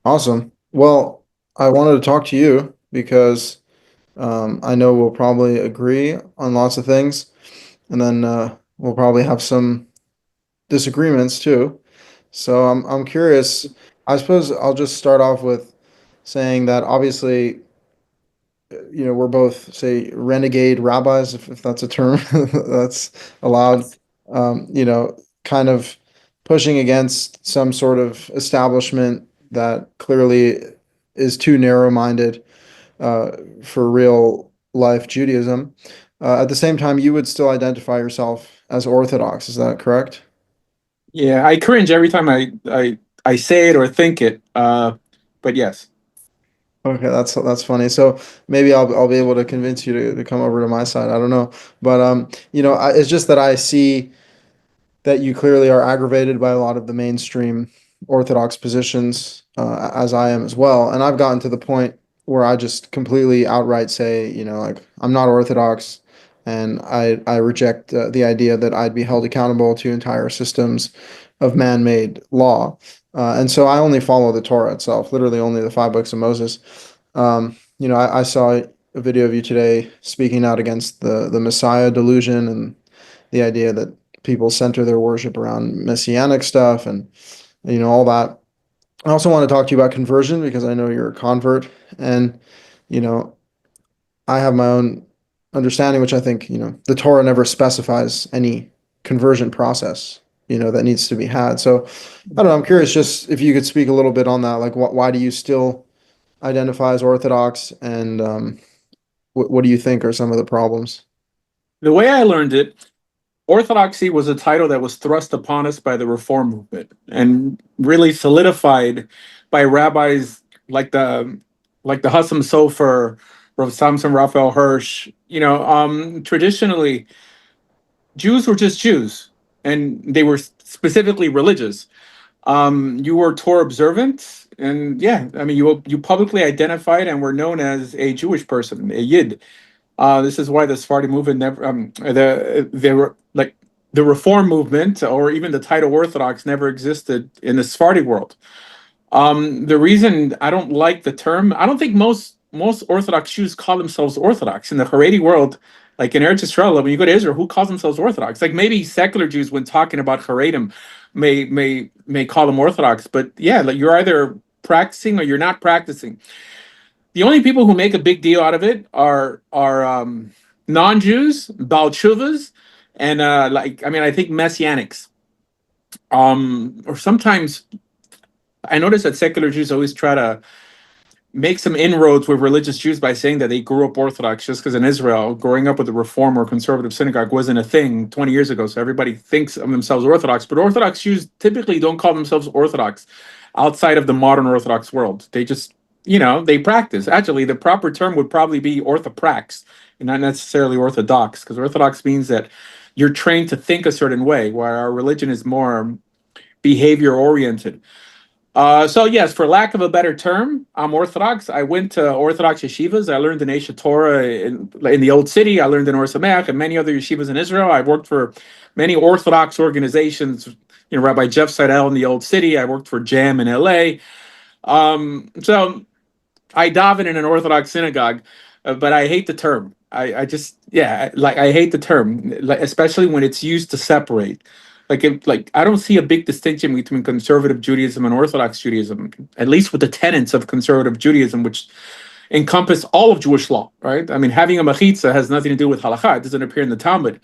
Awesome. Well, I wanted to talk to you because I know we'll probably agree on lots of things, and then we'll probably have some disagreements too. So I'm curious. I suppose I'll just start off with saying that obviously, we're both, say, renegade rabbis, if that's a term that's allowed, kind of pushing against some sort of establishment that clearly is too narrow-minded uh, for real life Judaism. At the same time, you would still identify yourself as Orthodox. Is that correct? Yeah, I cringe every time I say it or think it. But yes. Okay, that's funny. So maybe I'll be able to convince you to come over to my side. I don't know, but it's just that I see that you clearly are aggravated by a lot of the mainstream Orthodox positions, as I am as well. And I've gotten to the point where I just completely outright say, like I'm not Orthodox, and I reject the idea that I'd be held accountable to entire systems of man-made law. And so I only follow the Torah itself, literally only the five books of Moses. I saw a video of you today speaking out against the Messiah delusion and the idea that people center their worship around messianic stuff and all that. I also want to talk to you about conversion because I know you're a convert, and you know I have my own understanding, which I think the Torah never specifies any conversion process that needs to be had. So I don't know. I'm curious, just if you could speak a little bit on that, like why do you still identify as Orthodox, and what do you think are some of the problems? The way I learned it, Orthodoxy was a title that was thrust upon us by the Reform movement and really solidified by rabbis like the Hassam Sofer, Rav Samson Raphael Hirsch. Traditionally, Jews were just Jews, and they were specifically religious. You were Torah observant, and yeah, I mean, you publicly identified and were known as a Jewish person, a Yid. This is why the Sephardi movement never, the Reform movement, or even the title Orthodox, never existed in the Sephardi world. The reason I don't like the term, I don't think most Orthodox Jews call themselves Orthodox in the Haredi world. Like in Eretz Yisrael, when you go to Israel, who calls themselves Orthodox? Like maybe secular Jews, when talking about Haredim, may call them Orthodox, but yeah, like you're either practicing or you're not practicing. The only people who make a big deal out of it are non-Jews, Baal Tshuvas, and like I mean I think Messianics. Or sometimes I notice that secular Jews always try to make some inroads with religious Jews by saying that they grew up Orthodox just because in Israel, growing up with a Reform or conservative synagogue wasn't a thing 20 years ago. So everybody thinks of themselves Orthodox, but Orthodox Jews typically don't call themselves Orthodox outside of the modern Orthodox world. They just, they practice. Actually, the proper term would probably be orthoprax and not necessarily Orthodox, because Orthodox means that you're trained to think a certain way, while our religion is more behavior oriented. So yes, for lack of a better term, I'm Orthodox. I went to Orthodox yeshivas. I learned the Aish Torah in the Old City. I learned in Or Sameach and many other yeshivas in Israel. I've worked for many Orthodox organizations. Rabbi Jeff Seidel in the Old City. I worked for JAM in LA. So I daven in an Orthodox synagogue, but I hate the term. I just yeah, like I hate the term, like especially when it's used to separate. Like I don't see a big distinction between conservative Judaism and Orthodox Judaism, at least with the tenets of conservative Judaism, which encompass all of Jewish law, right? I mean, having a machitza has nothing to do with halakha. It doesn't appear in the Talmud.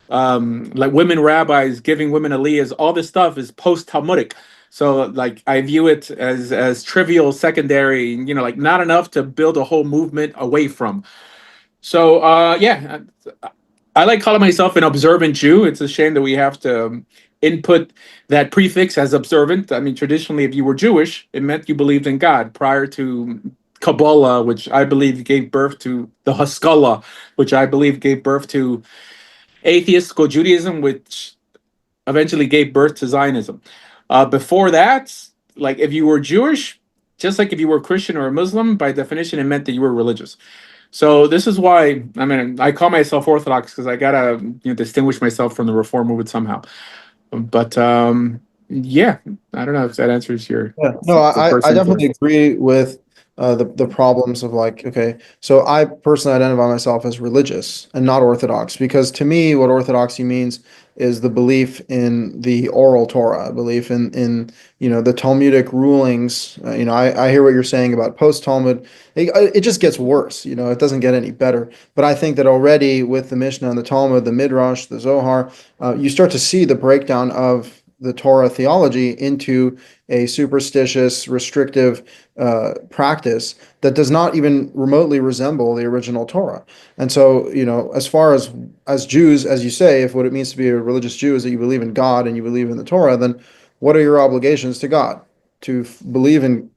Like women rabbis giving women aliyahs, all this stuff is post Talmudic. So like I view it as trivial, secondary, like not enough to build a whole movement away from. So yeah, I like calling myself an observant Jew. It's a shame that we have to input that prefix as observant. I mean, traditionally, if you were Jewish, it meant you believed in God prior to Kabbalah, which I believe gave birth to the Haskalah, which I believe gave birth to atheistical Judaism, which eventually gave birth to Zionism. Before that, like if you were Jewish, just like if you were Christian or a Muslim, by definition, it meant that you were religious. So this is why I mean I call myself Orthodox because I gotta distinguish myself from the Reform movement somehow. But Yeah, I don't know if that answers your Yeah, no, the I first input. definitely agree with the problems of like, okay, so I personally identify myself as religious and not Orthodox because to me, what Orthodoxy means is the belief in the oral Torah, belief in the Talmudic rulings. I hear what you're saying about post-Talmud. It just gets worse. It doesn't get any better. But I think that already with the Mishnah and the Talmud, the Midrash, the Zohar, you start to see the breakdown of the Torah theology into a superstitious, restrictive practice that does not even remotely resemble the original Torah. And so, as far as Jews, as you say, if what it means to be a religious Jew is that you believe in God and you believe in the Torah, then what are your obligations to God? To believe in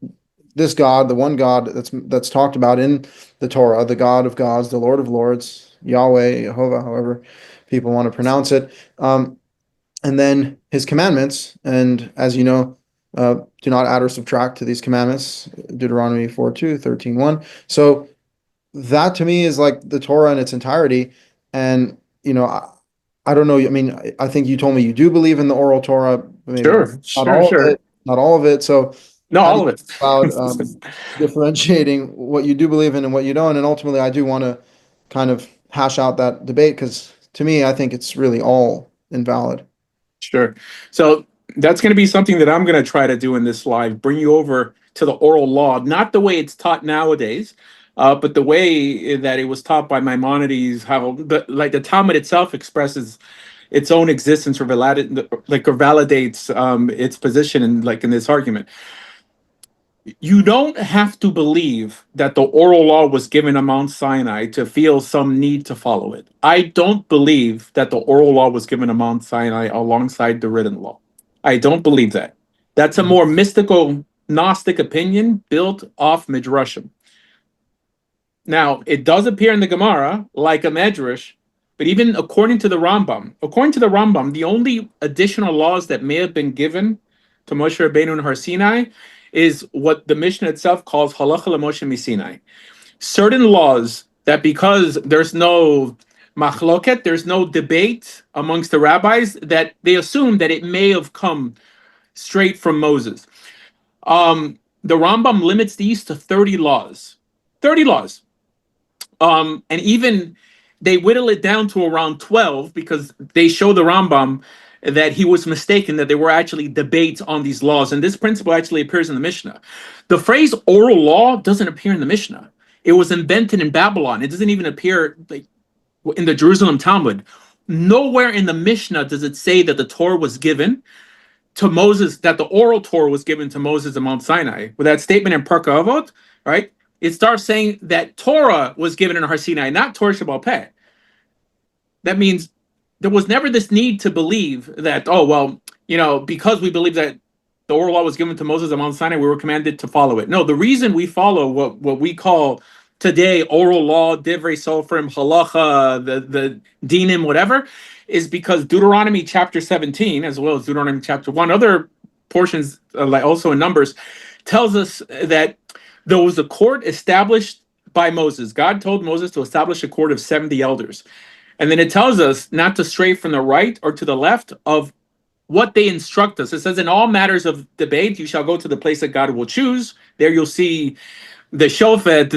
this God, the one God that's talked about in the Torah, the God of gods, the Lord of lords, Yahweh, Jehovah, however people want to pronounce it. And then his commandments, and as you know, do not add or subtract to these commandments, Deuteronomy 4:2, 13:1. So that to me is like the Torah in its entirety. And, I don't know. I mean, I think you told me you do believe in the oral Torah, maybe Sure, not sure, all of sure. it, not all of it. So No, how do all you of think about it. differentiating what you do believe in and what you don't? And ultimately, I do want to kind of hash out that debate because to me, I think it's really all invalid. Sure. So that's going to be something that I'm going to try to do in this live, bring you over to the oral law, not the way it's taught nowadays, but the way that it was taught by Maimonides, how the Talmud itself expresses its own existence or validates its position in this argument. You don't have to believe that the oral law was given on Mount Sinai to feel some need to follow it. I don't believe that the oral law was given on Mount Sinai alongside the written law. I don't believe that. That's a more mystical Gnostic opinion built off Midrashim. Now, it does appear in the Gemara like a Medrash, but even according to the Rambam, the only additional laws that may have been given to Moshe Rabbeinu and Har Sinai is what the Mishnah itself calls halacha l'Moshe miSinai. Certain laws that because there's no machloket, there's no debate amongst the rabbis, that they assume that it may have come straight from Moses. The Rambam limits these to 30 laws. 30 laws. And even they whittle it down to around 12 because they show the Rambam that he was mistaken, that there were actually debates on these laws. And this principle actually appears in the Mishnah. The phrase oral law doesn't appear in the Mishnah. It was invented in Babylon. It doesn't even appear like in the Jerusalem Talmud. Nowhere in the Mishnah does it say that the Torah was given to Moses, that the oral Torah was given to Moses at Mount Sinai. With that statement in Parka Avot, right? It starts saying that Torah was given in Har Sinai, not Torah Shebaal Peh. That means there was never this need to believe that, oh, well, because we believe that the oral law was given to Moses at Mount Sinai, we were commanded to follow it. No, the reason we follow what we call today oral law, divrei sofrim, halacha, the dinim, whatever, is because Deuteronomy chapter 17, as well as Deuteronomy chapter 1, other portions, like also in Numbers, tells us that there was a court established by Moses. God told Moses to establish a court of 70 elders. And then it tells us not to stray from the right or to the left of what they instruct us. It says, in all matters of debate, you shall go to the place that God will choose. There you'll see the Shofet,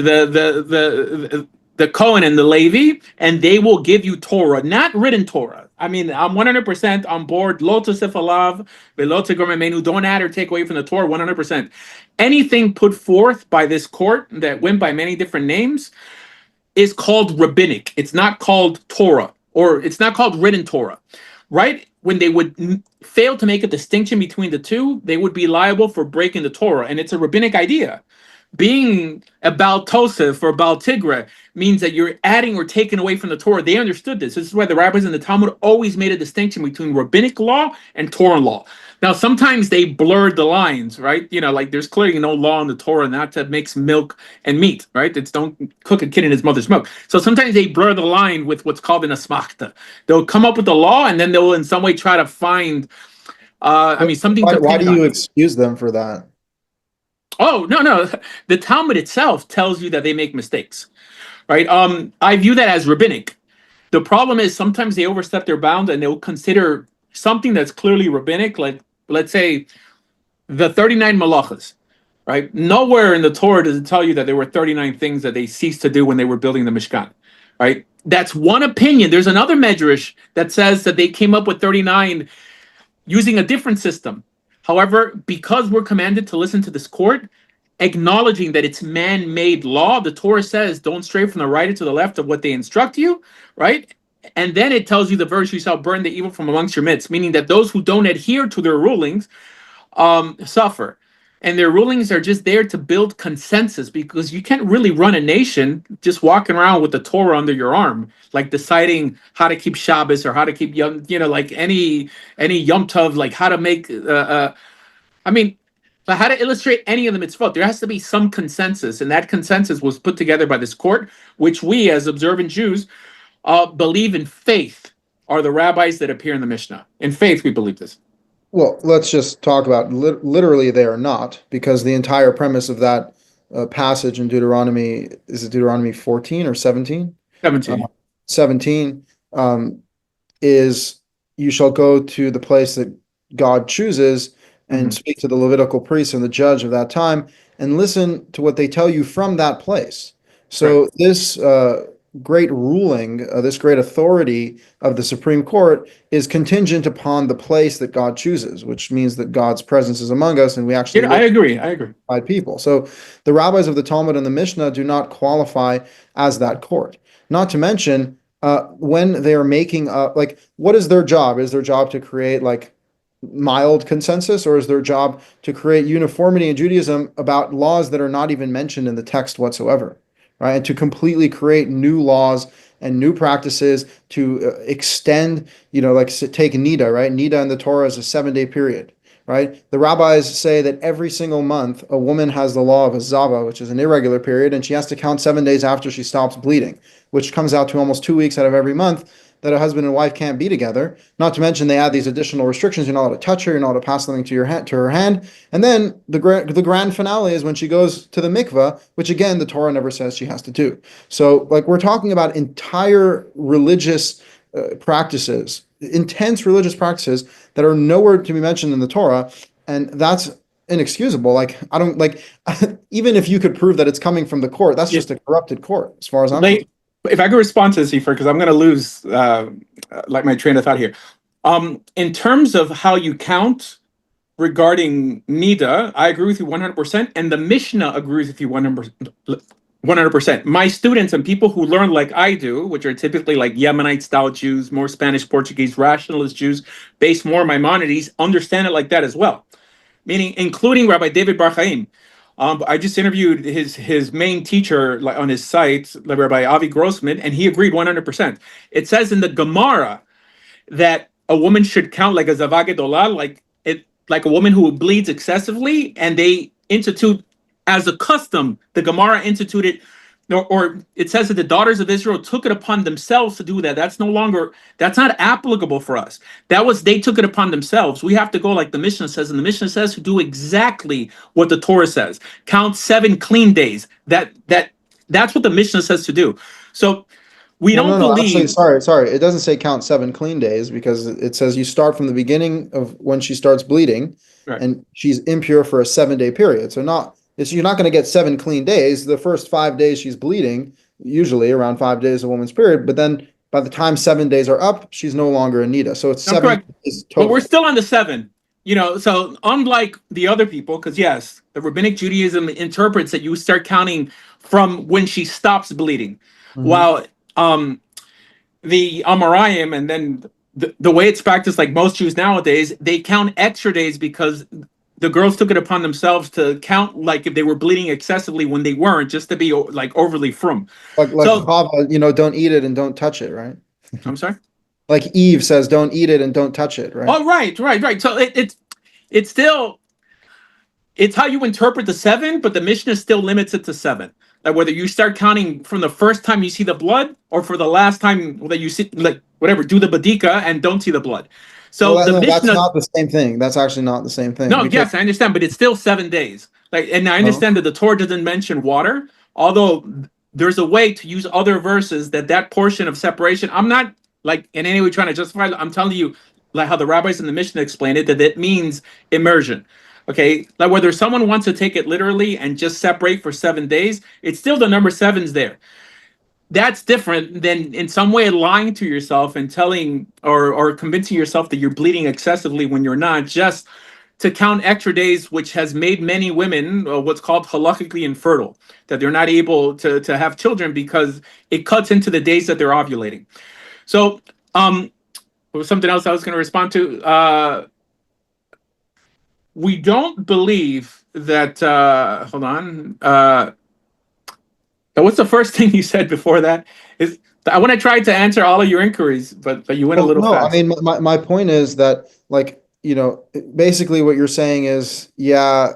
the Cohen, and the Levi, and they will give you Torah, not written Torah. I mean, I'm 100% on board. Lo tosef alav, velo tegor memenu. Don't add or take away from the Torah. 100%. Anything put forth by this court that went by many different names is called rabbinic. It's not called Torah, or it's not called written Torah, right? When they would fail to make a distinction between the two, they would be liable for breaking the Torah, and it's a rabbinic idea. Being a Baal Tosef or Baal Tigre means that you're adding or taking away from the Torah. They understood this. This is why the rabbis in the Talmud always made a distinction between rabbinic law and Torah law. Now, sometimes they blurred the lines, right? Like there's clearly no law in the Torah not to mix milk and meat, right? It's don't cook a kid in his mother's milk. So sometimes they blur the line with what's called an asmachta. They'll come up with the law and then they'll in some way try to find, something Why, to why pin do it you on. excuse them for that? Oh, no, no. The Talmud itself tells you that they make mistakes, right? I view that as rabbinic. The problem is sometimes they overstep their bounds and they'll consider something that's clearly rabbinic, like let's say the 39 malachas, right? Nowhere in the Torah does it tell you that there were 39 things that they ceased to do when they were building the Mishkan, right? That's one opinion. There's another medrash that says that they came up with 39 using a different system. However, because we're commanded to listen to this court, acknowledging that it's man-made law, the Torah says, don't stray from the right or to the left of what they instruct you, right? And then it tells you the verse, you shall burn the evil from amongst your midst, meaning that those who don't adhere to their rulings suffer. And their rulings are just there to build consensus, because you can't really run a nation just walking around with the Torah under your arm, like deciding how to keep Shabbos or how to keep like any Yom Tov, like how to make I mean, but how to illustrate any of the mitzvot. There has to be some consensus, and that consensus was put together by this court, which we, as observant Jews, believe in faith are the rabbis that appear in the Mishnah. In faith, we believe this. Well, let's just talk about literally they are not, because the entire premise of that passage in Deuteronomy, is it Deuteronomy 14 or 17? 17. 17 is you shall go to the place that God chooses and speak to the Levitical priest and the judge of that time and listen to what they tell you from that place. So Right. this great ruling, this great authority of the Supreme Court is contingent upon the place that God chooses, which means that God's presence is among us, and we actually I agree. people. So the rabbis of the Talmud and the Mishnah do not qualify as that court. Not to mention, when they are making like, what is their job? Is their job to create like mild consensus, or is their job to create uniformity in Judaism about laws that are not even mentioned in the text whatsoever? Right, and to completely create new laws and new practices to extend, like take Nida, right? Nida in the Torah is a 7-day period, right? The rabbis say that every single month a woman has the law of a zava, which is an irregular period, and she has to count 7 days after she stops bleeding, which comes out to almost 2 weeks out of every month that a husband and wife can't be together. Not to mention they add these additional restrictions. You're not allowed to touch her. You're not allowed to pass something to her hand. And then the grand finale is when she goes to the mikveh, which again the Torah never says she has to do. So like we're talking about entire religious practices, intense religious practices that are nowhere to be mentioned in the Torah, and that's inexcusable. Like I don't like even if you could prove that it's coming from the court, that's just a corrupted court as far as I'm concerned. If I could respond to this, Efer, because I'm going to lose like my train of thought here. In terms of how you count regarding Nida, I agree with you 100%, and the Mishnah agrees with you 100%. My students and people who learn like I do, which are typically like Yemenite-style Jews, more Spanish, Portuguese, rationalist Jews, based more on Maimonides, understand it like that as well. Meaning, including Rabbi David Bar Chaim. I just interviewed his main teacher on his site, Rabbi Avi Grossman, and he agreed 100%. It says in the Gemara that a woman should count like a zavagedolah, like a woman who bleeds excessively, and they institute as a custom. The Gemara instituted, or it says that the daughters of Israel took it upon themselves to do that. That's not applicable for us. They took it upon themselves. We have to go like the Mishnah says, and the Mishnah says to do exactly what the Torah says. Count 7 clean days. That's what the Mishnah says to do. So we don't believe. Actually, sorry. It doesn't say count 7 clean days, because it says you start from the beginning of when she starts bleeding, right, and she's impure for a 7-day period. So you're not going to get 7 clean days. The first 5 days she's bleeding, usually around 5 days a woman's period, but then by the time 7 days are up, she's no longer in Nida. So it's 7 days total. But we're still on the 7. So unlike the other people, because yes, the Rabbinic Judaism interprets that you start counting from when she stops bleeding, while the Amoraim, and then the way it's practiced, like most Jews nowadays, they count extra days because the girls took it upon themselves to count like if they were bleeding excessively when they weren't, just to be like overly frum. Like Chava, don't eat it and don't touch it, right? I'm sorry? Like Eve says, don't eat it and don't touch it, right? Oh, right. So it's still, it's how you interpret the 7, but the Mishnah still limits it to 7. Like whether you start counting from the first time you see the blood or for the last time that you see, like whatever, do the badika and don't see the blood. So that's not the same thing. That's actually not the same thing. No, yes, I understand, but it's still 7 days. And I understand that the Torah doesn't mention water, although there's a way to use other verses that portion of separation. I'm not like in any way trying to justify it. I'm telling you, like how the rabbis in the Mishnah explain it, that it means immersion. Okay, like whether someone wants to take it literally and just separate for 7 days, it's still the number seven's there. That's different than in some way lying to yourself and telling or convincing yourself that you're bleeding excessively when you're not, just to count extra days, which has made many women what's called halakhically infertile, that they're not able to have children because it cuts into the days that they're ovulating. So, there was something else I was going to respond to. We don't believe that. Hold on. What's the first thing you said before that? Is I want to try to answer all of your inquiries, but you went a Well, little no, I fast. mean, my point is that, like, basically what you're saying is, yeah,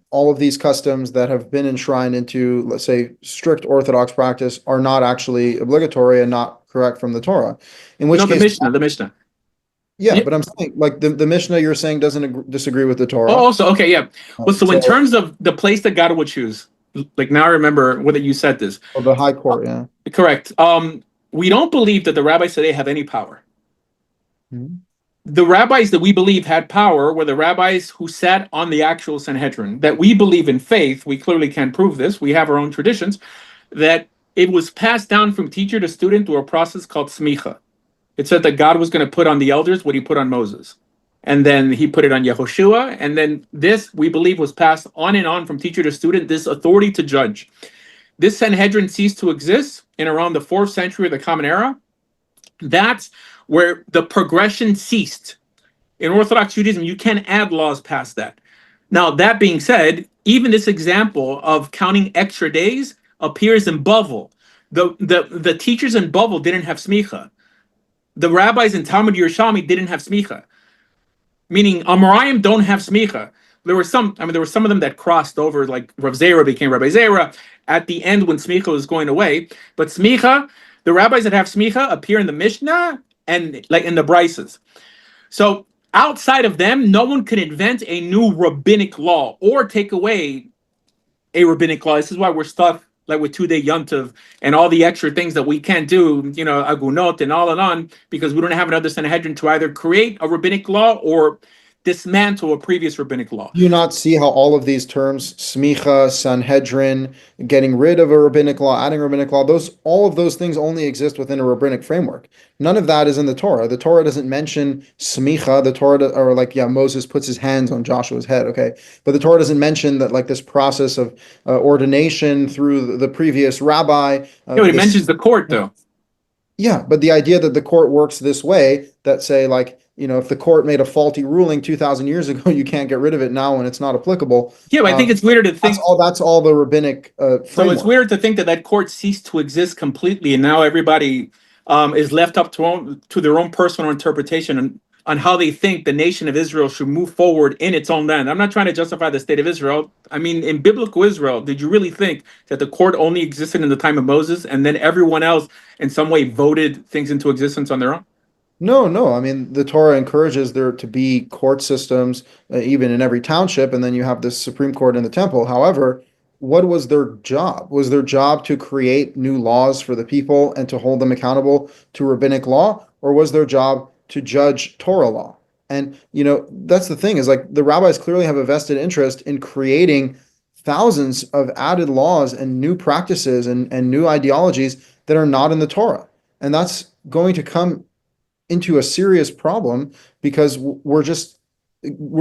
all of these customs that have been enshrined into, let's say, strict Orthodox practice are not actually obligatory and not correct from the Torah. In which No, the case, Mishnah, the Mishnah. yeah, Yeah. but I'm saying, like, the Mishnah you're saying doesn't disagree with the Oh, Torah. also, okay, yeah. Well, so in So, terms of the place that God would choose, like now I remember whether you said this. well, the High Court, yeah. Correct. We don't believe that the rabbis today have any power. Mhm. The rabbis that we believe had power were the rabbis who sat on the actual Sanhedrin. That we believe in faith, we clearly can't prove this. We have our own traditions, that it was passed down from teacher to student through a process called smicha. It said that God was going to put on the elders what he put on Moses. And then he put it on Yehoshua. And then this, we believe, was passed on and on from teacher to student, this authority to judge. This Sanhedrin ceased to exist in around the 4th century of the Common Era. That's where the progression ceased. In Orthodox Judaism, you can't add laws past that. Now, that being said, even this example of counting extra days appears in Bavel. The teachers in Bavel didn't have smicha. The rabbis in Talmud Yerushalmi didn't have smicha. Meaning, Amoraim don't have smicha. There were some of them that crossed over, like Rav Zera became Rabbi Zera at the end when smicha was going away. But smicha, the rabbis that have smicha appear in the Mishnah and like in the Brises. So outside of them, no one could invent a new rabbinic law or take away a rabbinic law. This is why we're stuck like with 2-day yontiv and all the extra things that we can't do, agunot and all and on, because we don't have another Sanhedrin to either create a rabbinic law or dismantle a previous rabbinic law. Do you not see how all of these terms, smicha, Sanhedrin, getting rid of a rabbinic law, adding a rabbinic law, all of those things only exist within a rabbinic framework. None of that is in the Torah. The Torah doesn't mention smicha. The Torah, or like, yeah, Moses puts his hands on Joshua's head, okay? But the Torah doesn't mention that, like, this process of ordination through the previous rabbi. Yeah, but it mentions the court, though. Yeah, but the idea that the court works this way, that say, like, if the court made a faulty ruling 2,000 years ago, you can't get rid of it now when it's not applicable. Yeah, but I think it's weird to think. That's all the rabbinic framework. So it's weird to think that court ceased to exist completely, and now everybody is left up to their own personal interpretation on how they think the nation of Israel should move forward in its own land. I'm not trying to justify the state of Israel. I mean, in biblical Israel, did you really think that the court only existed in the time of Moses and then everyone else in some way voted things into existence on their own? No. I mean, the Torah encourages there to be court systems, even in every township, and then you have the Supreme Court in the temple. However, what was their job? Was their job to create new laws for the people and to hold them accountable to rabbinic law, or was their job to judge Torah law? And, that's the thing, is like the rabbis clearly have a vested interest in creating thousands of added laws and new practices and new ideologies that are not in the Torah. And that's going to come into a serious problem because we're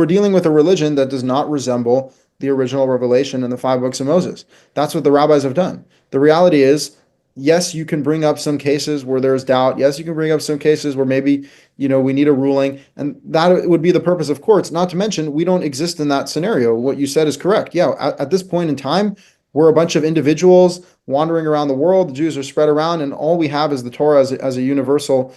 dealing with a religion that does not resemble the original revelation in the 5 books of Moses. That's what the rabbis have done. The reality is, yes, you can bring up some cases where there's doubt. Yes, you can bring up some cases where maybe, we need a ruling, and that would be the purpose of courts. Not to mention, we don't exist in that scenario. What you said is correct. Yeah, at this point in time, we're a bunch of individuals wandering around the world. The Jews are spread around, and all we have is the Torah as a universal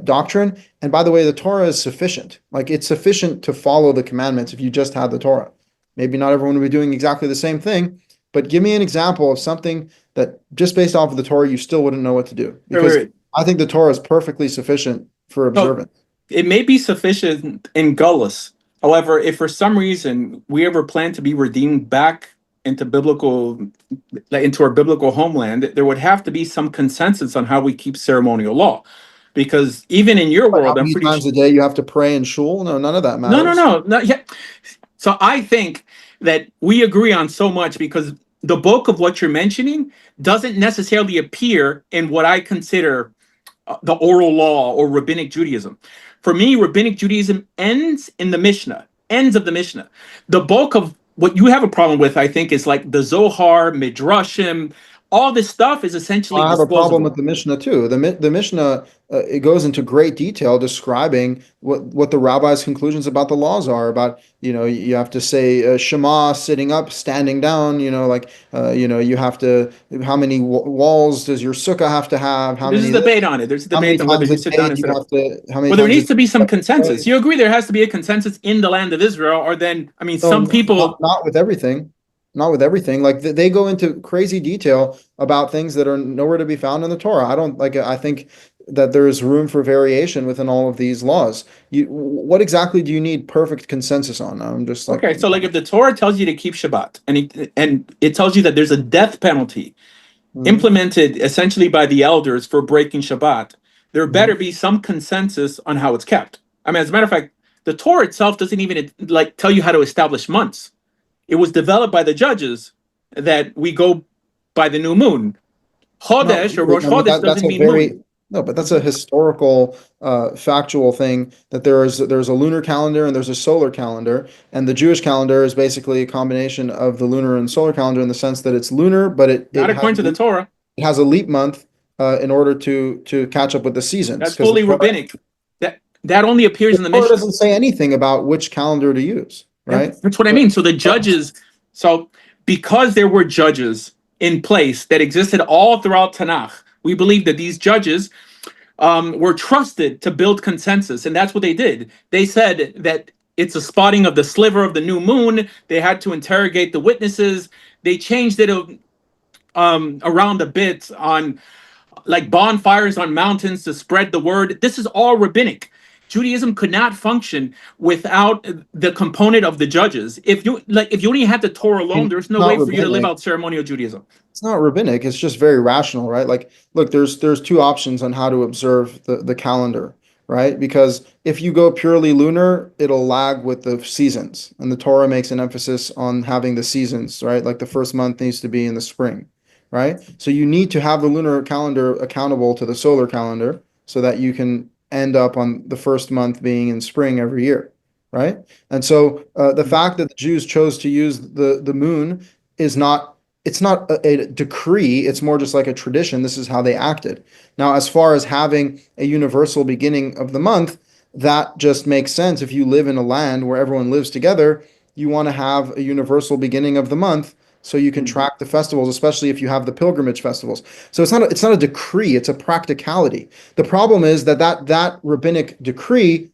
doctrine. And by the way, the Torah is sufficient. Like, it's sufficient to follow the commandments if you just had the Torah. Maybe not everyone will be doing exactly the same thing, but give me an example of something that just based off of the Torah, you still wouldn't know what to do. Because I think the Torah is perfectly sufficient for observance. It may be sufficient in Gullus. However, if for some reason we ever plan to be redeemed back into our biblical homeland, there would have to be some consensus on how we keep ceremonial law. because even in your How world, I'm many pretty times a day you have to pray in shul? No, none of that no, no, matters. no, not yet. So I think that we agree on so much because the bulk of what you're mentioning doesn't necessarily appear in what I consider the oral law or rabbinic Judaism. For me, rabbinic Judaism ends in the Mishnah, ends of the Mishnah. The bulk of what you have a problem with, I think, is like the Zohar, Midrashim, all this stuff is essentially I have a problem disposable. with the Mishnah too. The Mishnah it goes into great detail describing what the rabbis' conclusions about the laws are. About you have to say Shema sitting up, standing down. You have to how many walls does your sukkah have to have? How There's many a this? debate on it. There's a How many debate on whether times a you sit down day and do you sit up. have to? How many Well, there times a needs day to be do you some have to consensus. pray? You agree there has to be a consensus in the land of Israel, or then, I mean, No, some people. not with everything. Not with everything. Like they go into crazy detail about things that are nowhere to be found in the Torah. I don't like. I think that there is room for variation within all of these laws. What exactly do you need perfect consensus on? I'm just like, Okay, so like if the Torah tells you to keep Shabbat, and it tells you that there's a death penalty mhm, implemented essentially by the elders for breaking Shabbat, there better mhm. be some consensus on how it's kept. I mean, as a matter of fact, the Torah itself doesn't even like tell you how to establish months. It was developed by the judges that we go by the new moon. Not Chodesh or really. Rosh I mean Chodesh that's doesn't a mean moon. very no, but that's a historical, factual thing that there's a lunar calendar and there's a solar calendar, and the Jewish calendar is basically a combination of the lunar and solar calendar in the sense that it's lunar, but Not according to the Torah. it has a leap month in order to catch up with the seasons That's because fully rabbinic. That only appears The in the Torah Mishnah. doesn't say anything about which calendar to use, right? That's what I So, mean. So the uh, judges, so because there were judges in place that existed all throughout Tanakh, we believe that these judges were trusted to build consensus, and that's what they did. They said that it's a spotting of the sliver of the new moon. They had to interrogate the witnesses. They changed it around a bit on like bonfires on mountains to spread the word. This is all rabbinic. Judaism could not function without the component of the judges. If you only had the Torah alone, it's there's no not way for you to live rabbinic. out ceremonial Judaism. It's not rabbinic. It's just very rational, right? Like, look, there's two options on how to observe the calendar, right? Because if you go purely lunar, it'll lag with the seasons, and the Torah makes an emphasis on having the seasons, right? Like the first month needs to be in the spring, right? So you need to have the lunar calendar accountable to the solar calendar so that you can end up on the first month being in spring every year, right? And so the fact that the Jews chose to use the moon is not it's not a decree, it's more just like a tradition. This is how they acted. Now, as far as having a universal beginning of the month, that just makes sense. If you live in a land where everyone lives together, you want to have a universal beginning of the month so you can track the festivals, especially if you have the pilgrimage festivals. So it's not a decree, it's a practicality. The problem is that rabbinic decree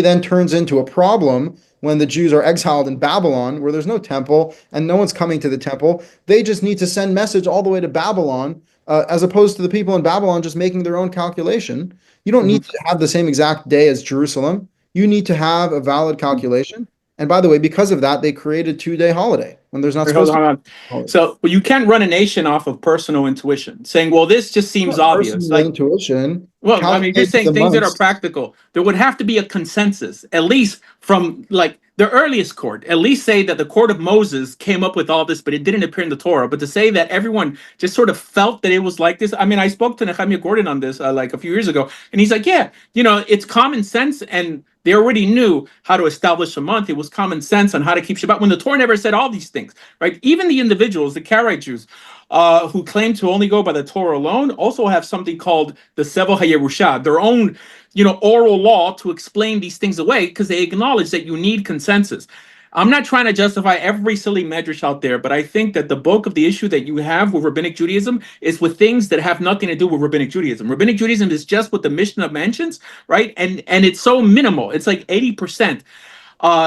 then turns into a problem when the Jews are exiled in Babylon, where there's no temple and no one's coming to the temple. They just need to send message all the way to Babylon, as opposed to the people in Babylon just making their own calculation. You don't need to have the same exact day as Jerusalem. You need to have a valid calculation. And by the way, because of that, they created 2-day holiday when there's not Wait, hold supposed to on, be hold on. a holiday. So well, you can't run a nation off of personal intuition, saying, "Well, this just seems Not obvious." personal Like, intuition, well, I mean, you're calculating saying the things that are months. practical. There would have to be a consensus, at least from like the earliest court. At least say that the court of Moses came up with all this, but it didn't appear in the Torah. But to say that everyone just sort of felt that it was like this. I mean, I spoke to Nehemiah Gordon on this like a few years ago, and he's like, "Yeah, it's common sense, and they already knew how to establish a month. It was common sense on how to keep Shabbat." When the Torah never said all these things, right? Even the individuals, the Karaite Jews, who claim to only go by the Torah alone, also have something called the Sevel HaYerusha, their own, oral law to explain these things away because they acknowledge that you need consensus. I'm not trying to justify every silly medrash out there, but I think that the bulk of the issue that you have with Rabbinic Judaism is with things that have nothing to do with Rabbinic Judaism. Rabbinic Judaism is just what the Mishnah mentions, right? And it's so minimal. It's like 80%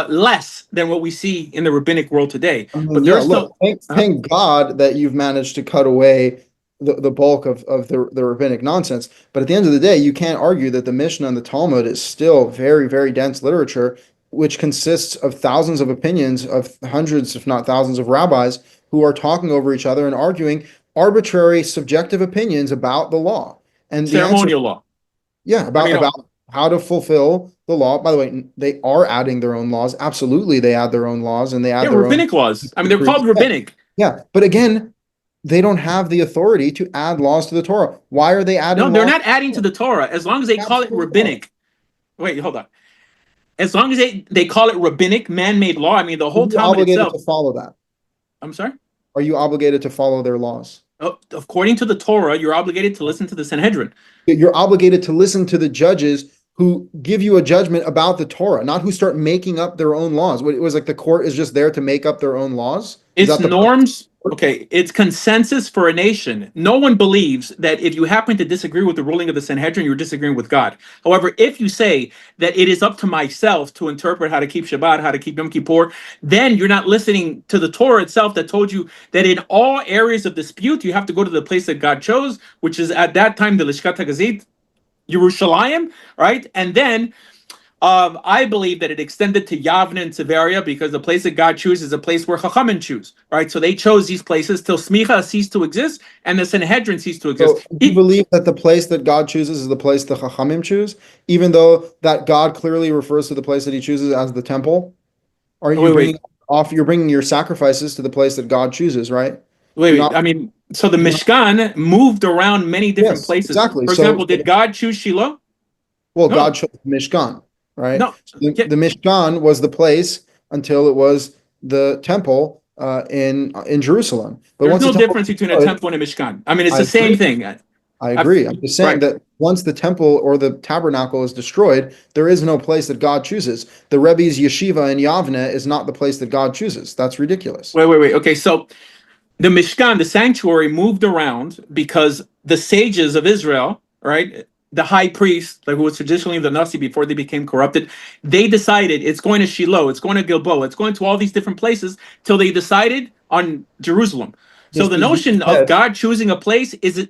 less than what we see in the rabbinic world today. I mean, But there yeah, are look, still, thank God that you've managed to cut away the bulk of the rabbinic nonsense. But at the end of the day, you can't argue that the Mishnah and the Talmud is still very, very dense literature, which consists of thousands of opinions of hundreds, if not thousands, of rabbis who are talking over each other and arguing arbitrary, subjective opinions about the law. And the answer ceremonial law. Yeah, I mean, about how to fulfill the law. By the way, they are adding their own laws. Absolutely, they add their own laws and they yeah, add their own. rabbinic laws. I mean, they're called Yeah, rabbinic. yeah. But again, they don't have the authority to add laws to the Torah. Why are they No, adding they're laws? not adding to the Torah as long as they call it Absolutely not. rabbinic. Wait, hold on. As long as they call it rabbinic, man-made law. I mean, the Are whole you Talmud obligated itself. to follow that? I'm sorry. Are you obligated to follow their laws? According to the Torah, you're obligated to listen to the Sanhedrin. You're obligated to listen to the judges who give you a judgment about the Torah, not who start making up their own laws. What it was like the court is just there to make up their own laws? Is It's that the norms. Okay, it's consensus for a nation. No one believes that if you happen to disagree with the ruling of the Sanhedrin, you're disagreeing with God. However, if you say that it is up to myself to interpret how to keep Shabbat, how to keep Yom Kippur, then you're not listening to the Torah itself that told you that in all areas of dispute, you have to go to the place that God chose, which is at that time the Lishkat HaGazit, Yerushalayim, right? And then I believe that it extended to Yavne and Tiberia because the place that God chooses is a place where Chachamim choose, right? So they chose these places till Smicha ceased to exist and the Sanhedrin ceased to exist. So do you believe that the place that God chooses is the place the Chachamim choose, even though that God clearly refers to the place that he chooses as the temple? Are you bringing off, you're bringing your sacrifices to the place that God chooses, right? Wait. I mean, so the Mishkan moved around many different Yes, places. exactly. For example, did God choose Shiloh? Well, No. God chose the Mishkan, right? No. So the Mishkan was the place until it was the temple in Jerusalem. But There's once no the temple difference between a destroyed, temple and a Mishkan. I mean, it's I the same agree. thing. I agree. I'm just saying Right. that once the temple or the tabernacle is destroyed, there is no place that God chooses. The Rebbe's yeshiva in Yavne is not the place that God chooses. That's ridiculous. Wait. Okay, so the Mishkan, the sanctuary, moved around because the sages of Israel, right, the high priest, like who was traditionally the Nasi before they became corrupted, they decided it's going to Shiloh, it's going to Gilboa, it's going to all these different places till they decided on Jerusalem. So Yes, the but you notion of said, God choosing a place is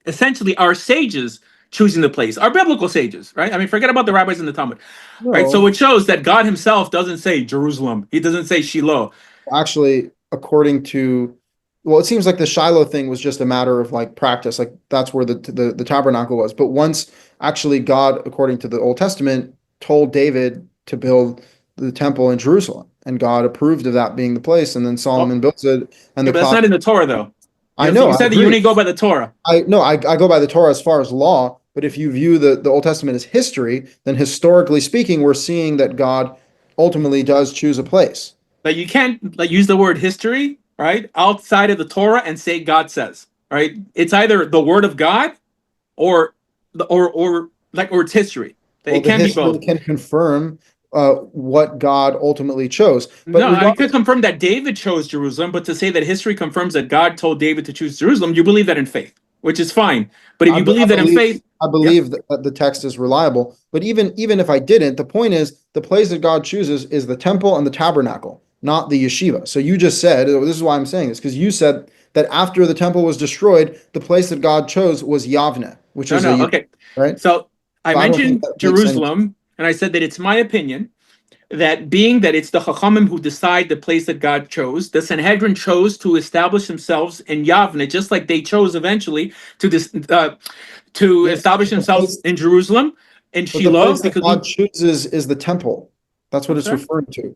essentially our sages choosing the place, our biblical sages, right? I mean, forget about the rabbis in the Talmud, right? So no, it shows that God himself doesn't say Jerusalem, he doesn't say Shiloh. actually, according to, well, it seems like the Shiloh thing was just a matter of like practice, like that's where the tabernacle was. But once actually God, according to the Old Testament, told David to build the temple in Jerusalem, and God approved of that being the place, and then Well, Solomon built it, and yeah, the but that's cloud. not in the Torah, though. I So know, you I said that you agree. only go by the Torah. I go by the Torah as far as law, but if you view the Old Testament as history, then historically speaking, we're seeing that God ultimately does choose a place. Like you can't like use the word history, right, outside of the Torah and say God says, right? It's either the word of God or or it's history. Well, It the can't be history both. can confirm what God ultimately chose. But No, I could regardless, confirm that David chose Jerusalem, but to say that history confirms that God told David to choose Jerusalem, you believe that in faith, which is fine. But if you I believe that in believe faith, I yeah. believe that the text is reliable. But even if I didn't, the point is the place that God chooses is the temple and the tabernacle, not the yeshiva. So you just said, this is why I'm saying this, because you said that after the temple was destroyed, the place that God chose was Yavne, which is a No, okay. right? So I So I don't think mentioned that makes any sense. Jerusalem, and I said that it's my opinion that being that it's the Chachamim who decide the place that God chose, the Sanhedrin chose to establish themselves in Yavne, just like they chose eventually to Yes, establish but themselves in Jerusalem and but the Shiloh. place that Because God chooses is the temple. That's what I'm it's sorry, referring to.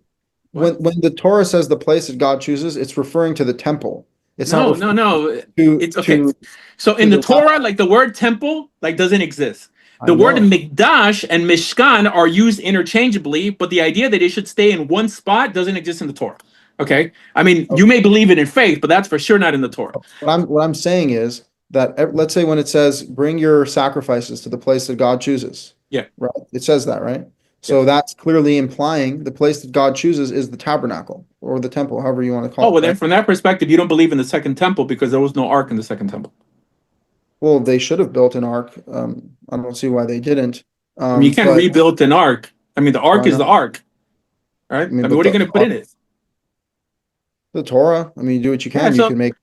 what? When the Torah says the place that God chooses, it's referring to the temple. It's not referring No. to It's okay. So in the the Torah, like the word temple, like doesn't exist. I The word know. mikdash and mishkan are used interchangeably, but the idea that it should stay in one spot doesn't exist in the Torah. Okay, I mean you may believe it in faith, but that's for sure not in the Torah. What I'm saying is that let's say when it says bring your sacrifices to the place that God chooses, Yeah. right? It says that, right? So Yes. that's clearly implying the place that God chooses is the tabernacle or the temple, however you want to Oh call well, it, then right? from that perspective, you don't believe in the second temple because there was no ark in the second temple. Well, they should have built an ark. I don't see why they didn't. I mean, you can't But rebuild an ark. I mean, the ark why is the not? ark, I right? mean, I mean, but what are you going to put in it? the Torah. I mean, you do what you Yeah. can. You So can make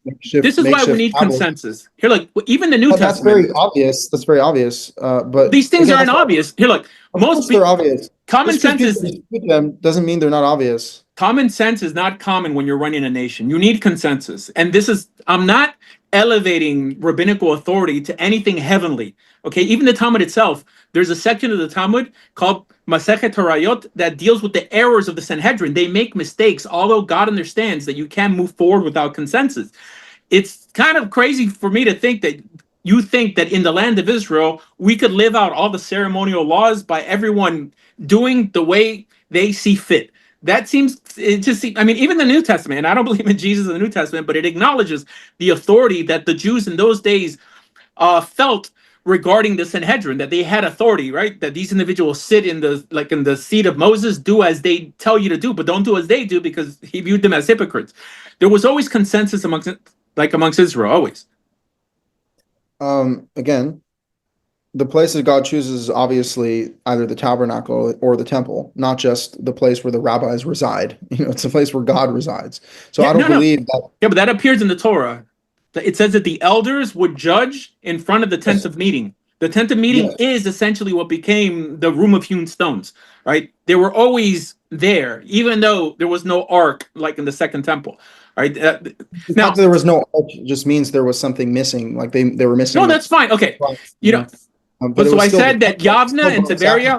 this is why we makeshift need tablets. consensus. Here, like even the New But that's Testament, very obvious. That's very obvious. But these things again, aren't obvious. Here, look, of course they're obvious. common Just because sense people is dispute them doesn't mean they're not obvious. common sense is not common when you're running a nation. You need consensus, and this is I'm not elevating rabbinical authority to anything heavenly. Okay, even the Talmud itself, there's a section of the Talmud called Masechet Harayot that deals with the errors of the Sanhedrin. They make mistakes, although God understands that you can't move forward without consensus. It's kind of crazy for me to think that you think that in the land of Israel, we could live out all the ceremonial laws by everyone doing the way they see fit. That seems, it just, I mean, even the New Testament, and I don't believe in Jesus in the New Testament, but it acknowledges the authority that the Jews in those days felt regarding the Sanhedrin, that they had authority, right? That these individuals sit in the seat of Moses, do as they tell you to do, but don't do as they do, because he viewed them as hypocrites. There was always consensus amongst Israel, always. Again, the place that God chooses is obviously either the tabernacle or the temple, not just the place where the rabbis reside. It's the place where God resides. So I don't believe that. Yeah, but that appears in the Torah. It says that the elders would judge in front of the tent of meeting. The tent of meeting is essentially what became the room of hewn stones, right? They were always there, even though there was no ark like in the second temple, right? The fact that there was no ark just means there was something missing, like they were missing. No, that's fine. Okay, but so I said that Yavna and Tiberia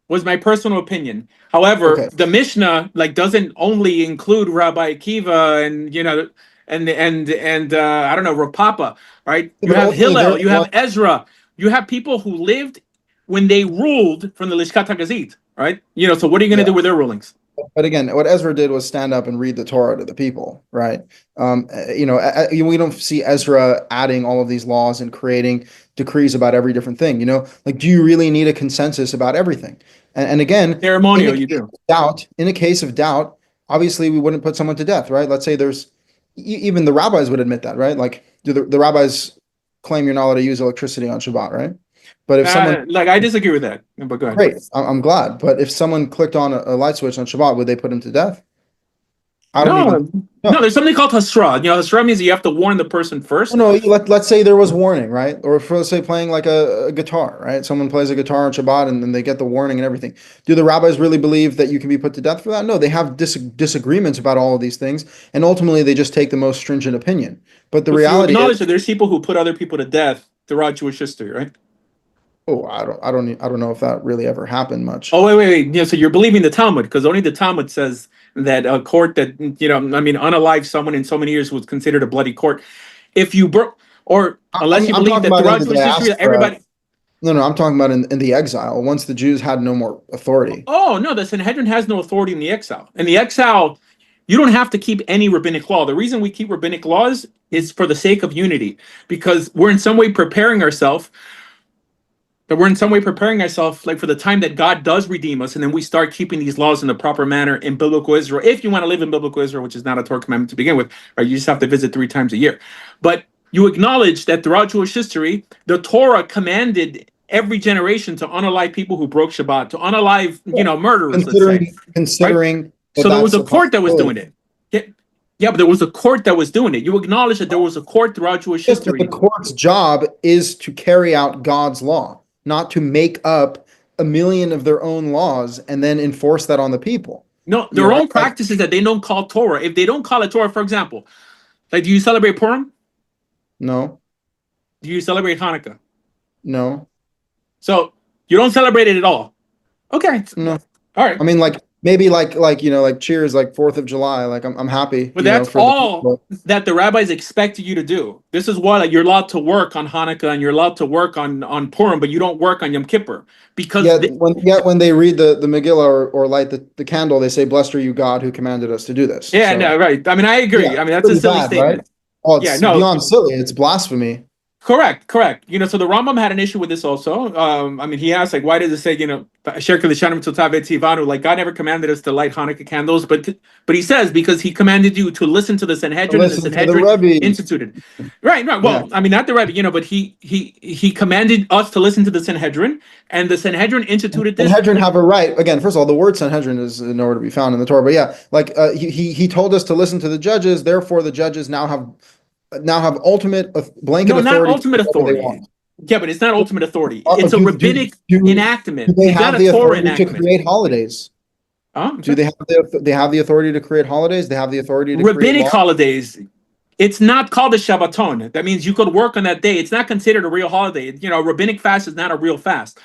was my personal opinion. However, the Mishnah doesn't only include Rabbi Akiva and I don't know, Rapapa, right? You have Hillel, you have Ezra, you have people who lived when they ruled from the Lishkat HaGazit, right? So what are you going to do with their rulings? But again, what Ezra did was stand up and read the Torah to the people, right? We don't see Ezra adding all of these laws and creating decrees about every different thing. Do you really need a consensus about everything? And again, ceremonial, you do. In a case of doubt, obviously we wouldn't put someone to death, right? Let's say there's even the rabbis would admit that, right? Like, do the rabbis claim you're not allowed to use electricity on Shabbat, right? But if someone I disagree with that, but go ahead. Great, I'm glad. But if someone clicked on a light switch on Shabbat, would they put him to death? No, there's something called Hasra. Hasra means you have to warn the person first. No, let's say there was warning, right? Or for, let's say, playing like a guitar, right? Someone plays a guitar on Shabbat and then they get the warning and everything. Do the rabbis really believe that you can be put to death for that? No, they have disagreements about all of these things, and ultimately they just take the most stringent opinion. But the reality is, that there's people who put other people to death throughout Jewish history, right? Oh, I don't know if that really ever happened much. Oh, wait. So you're believing the Talmud, because only the Talmud says that a court that, unalive someone in so many years was considered a bloody court. If you unless you believe that throughout Jewish history, everybody. No, I'm talking about in the exile, once the Jews had no more authority. Oh, no, the Sanhedrin has no authority in the exile. In the exile, you don't have to keep any rabbinic law. The reason we keep rabbinic laws is for the sake of unity, because we're in some way preparing ourselves for the time that God does redeem us, and then we start keeping these laws in the proper manner in biblical Israel. If you want to live in biblical Israel, which is not a Torah commandment to begin with, right? You just have to visit 3 times a year. But you acknowledge that throughout Jewish history, the Torah commanded every generation to unalive people who broke Shabbat, to unalive, murderers. Considering, right? So there was a court that was doing it. Yeah, but there was a court that was doing it. You acknowledge that there was a court throughout Jewish history. The court's job is to carry out God's law, not to make up a million of their own laws and then enforce that on the people. No, their own practices that they don't call Torah. If they don't call it Torah, for example, do you celebrate Purim? No. Do you celebrate Hanukkah? No. So you don't celebrate it at all? Okay. No. All right. I mean, maybe cheers, 4th of July. I'm happy. But that's all that the rabbis expect you to do. This is why you're allowed to work on Hanukkah and you're allowed to work on Purim, but you don't work on Yom Kippur. Because when they read the Megillah or light the candle, they say, "Blessed are you, God, who commanded us to do this." Yeah, so, no, right. I mean, I agree. Yeah, I mean, that's a silly statement. Right? Oh, it's beyond silly. It's blasphemy. Correct. So the Rambam had an issue with this also. He asked, why does it say, God never commanded us to light Hanukkah candles, but he says because he commanded you to listen to the Sanhedrin, and the Sanhedrin instituted. Right. Well, yeah. Not the Rebbe, but he commanded us to listen to the Sanhedrin, and the Sanhedrin instituted this. Sanhedrin have a right. Again, first of all, the word Sanhedrin is nowhere to be found in the Torah, but yeah, he told us to listen to the judges. Therefore, the judges now have ultimate blanket authority. No, not ultimate authority. Yeah, but it's not ultimate authority. It's a rabbinic enactment. Do they have the authority to create holidays? Do they have the authority to create holidays? They have the authority to rabbinic holidays. It's not called a Shabbaton. That means you could work on that day. It's not considered a real holiday. You know, rabbinic fast is not a real fast,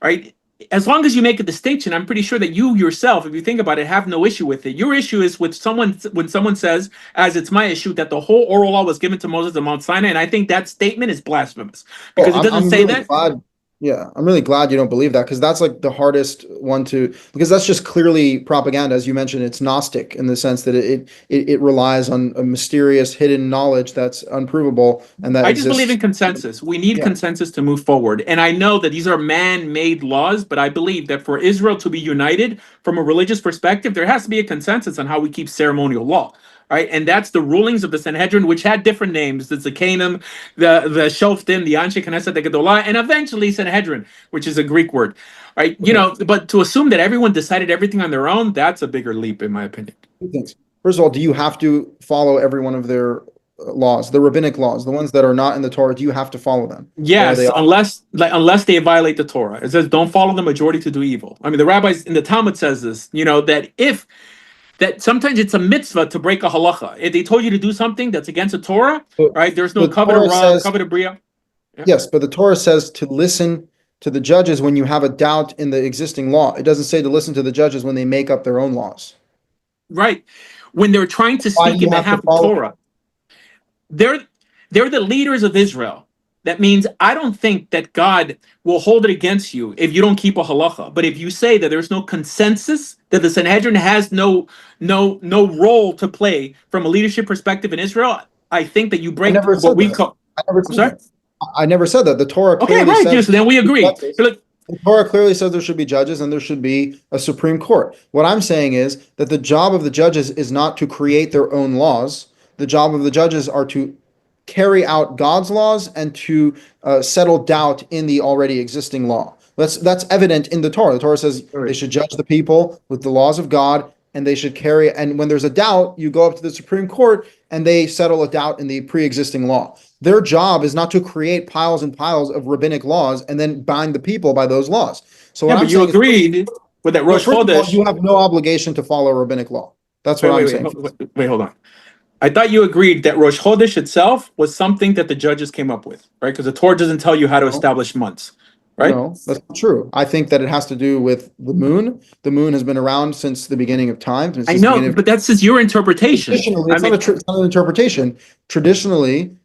right? As long as you make a distinction, I'm pretty sure that you yourself, if you think about it, have no issue with it. Your issue is with someone when someone says, as it's my issue, that the whole oral law was given to Moses on Mount Sinai, and I think that statement is blasphemous because it doesn't say really that. glad. Yeah, I'm really glad you don't believe that because that's like the hardest one to because that's just clearly propaganda, as you mentioned. It's Gnostic in the sense that it relies on a mysterious hidden knowledge that's unprovable and that I just believe exists. in consensus. We need Yeah. consensus to move forward. And I know that these are man-made laws, but I believe that for Israel to be united from a religious perspective, there has to be a consensus on how we keep ceremonial law. Right, and that's the rulings of the Sanhedrin, which had different names: the Zakanim, the Shoftim, the Anshe Knesset, the Gedolah, and eventually Sanhedrin, which is a Greek word. Right, you Okay. know, but to assume that everyone decided everything on their own, that's a bigger leap, in my opinion. Two things. First of all, do you have to follow every one of their laws, the rabbinic laws, the ones that are not in the Torah? Do you have to follow them, or are they Yes, unless they violate the Torah. It says don't follow the majority to do evil. I mean, the rabbis in the Talmud says this, you know, that sometimes it's a mitzvah to break a halacha. If they told you to do something that's against the Torah, So right? There's no the covenant Torah of Rav, says covenant of Bria. Yeah. yes, but the Torah says to listen to the judges when you have a doubt in the existing law. It doesn't say to listen to the judges when they make up their own laws. Right. When they're trying to Why do speak you in have to behalf of follow? Torah, they're they're the leaders of Israel. That means I don't think that God will hold it against you if you don't keep a halacha. But if you say that there's no consensus, that the Sanhedrin has no role to play from a leadership perspective in Israel, I think that you I break never what said we that. call. I never I'm said sorry. that. I never said that. The Torah Okay, clearly right. says Yes, then we agree. judges. You're like, The Torah clearly says there should be judges and there should be a Supreme Court. What I'm saying is that the job of the judges is not to create their own laws. The job of the judges are to carry out God's laws and to settle doubt in the already existing law. That's evident in the Torah. The Torah says they should judge the people with the laws of God, and they should carry. And when there's a doubt, you go up to the Supreme Court, and they settle a doubt in the pre-existing law. Their job is not to create piles and piles of rabbinic laws and then bind the people by those laws. So yeah, what but I'm you saying is, agreed with that well, Rosh first of all, Chodesh. you have no obligation to follow rabbinic law. That's what Wait, wait, I'm wait, saying. wait, hold on. I thought you agreed that Rosh Chodesh itself was something that the judges came up with, right? Because the Torah doesn't tell you how to No, establish months, right? no, that's not true. I think that it has to do with the moon. The moon has been around since the beginning of time, I since the know, beginning of but that's just your interpretation. traditionally. I mean, It's not an interpretation. Traditionally,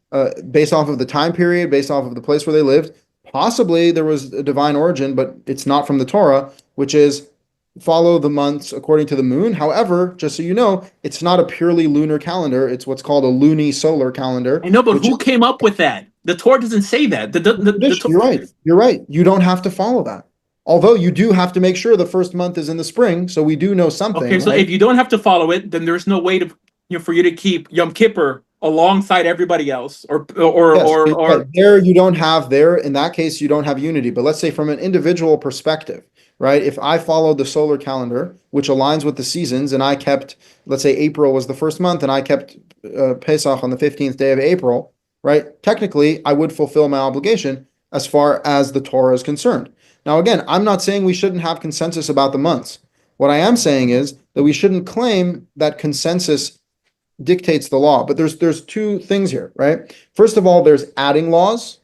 based off of the time period, based off of the place where they lived, possibly there was a divine origin, but it's not from the Torah, which is follow the months according to the moon. However, just so you know, it's not a purely lunar calendar. It's what's called a luni-solar calendar, I know, but which who is came up with that? The Torah doesn't say that. tradition. You're right. You're right. You don't have to follow that. Although you do have to make sure the first month is in the spring, so we do know Okay, something, so right? if you don't have to follow it, then there's no way to, for you to keep Yom Kippur alongside everybody else, Yes, right. or There you don't have there. In that case, you don't have unity. But let's say from an individual perspective, right? If I followed the solar calendar, which aligns with the seasons, and I kept, let's say April was the first month, and I kept Pesach on the 15th day of April, right? Technically, I would fulfill my obligation as far as the Torah is concerned. Now, again, I'm not saying we shouldn't have consensus about the months. What I am saying is that we shouldn't claim that consensus dictates the law. But there's two things here, right? First of all, there's adding laws,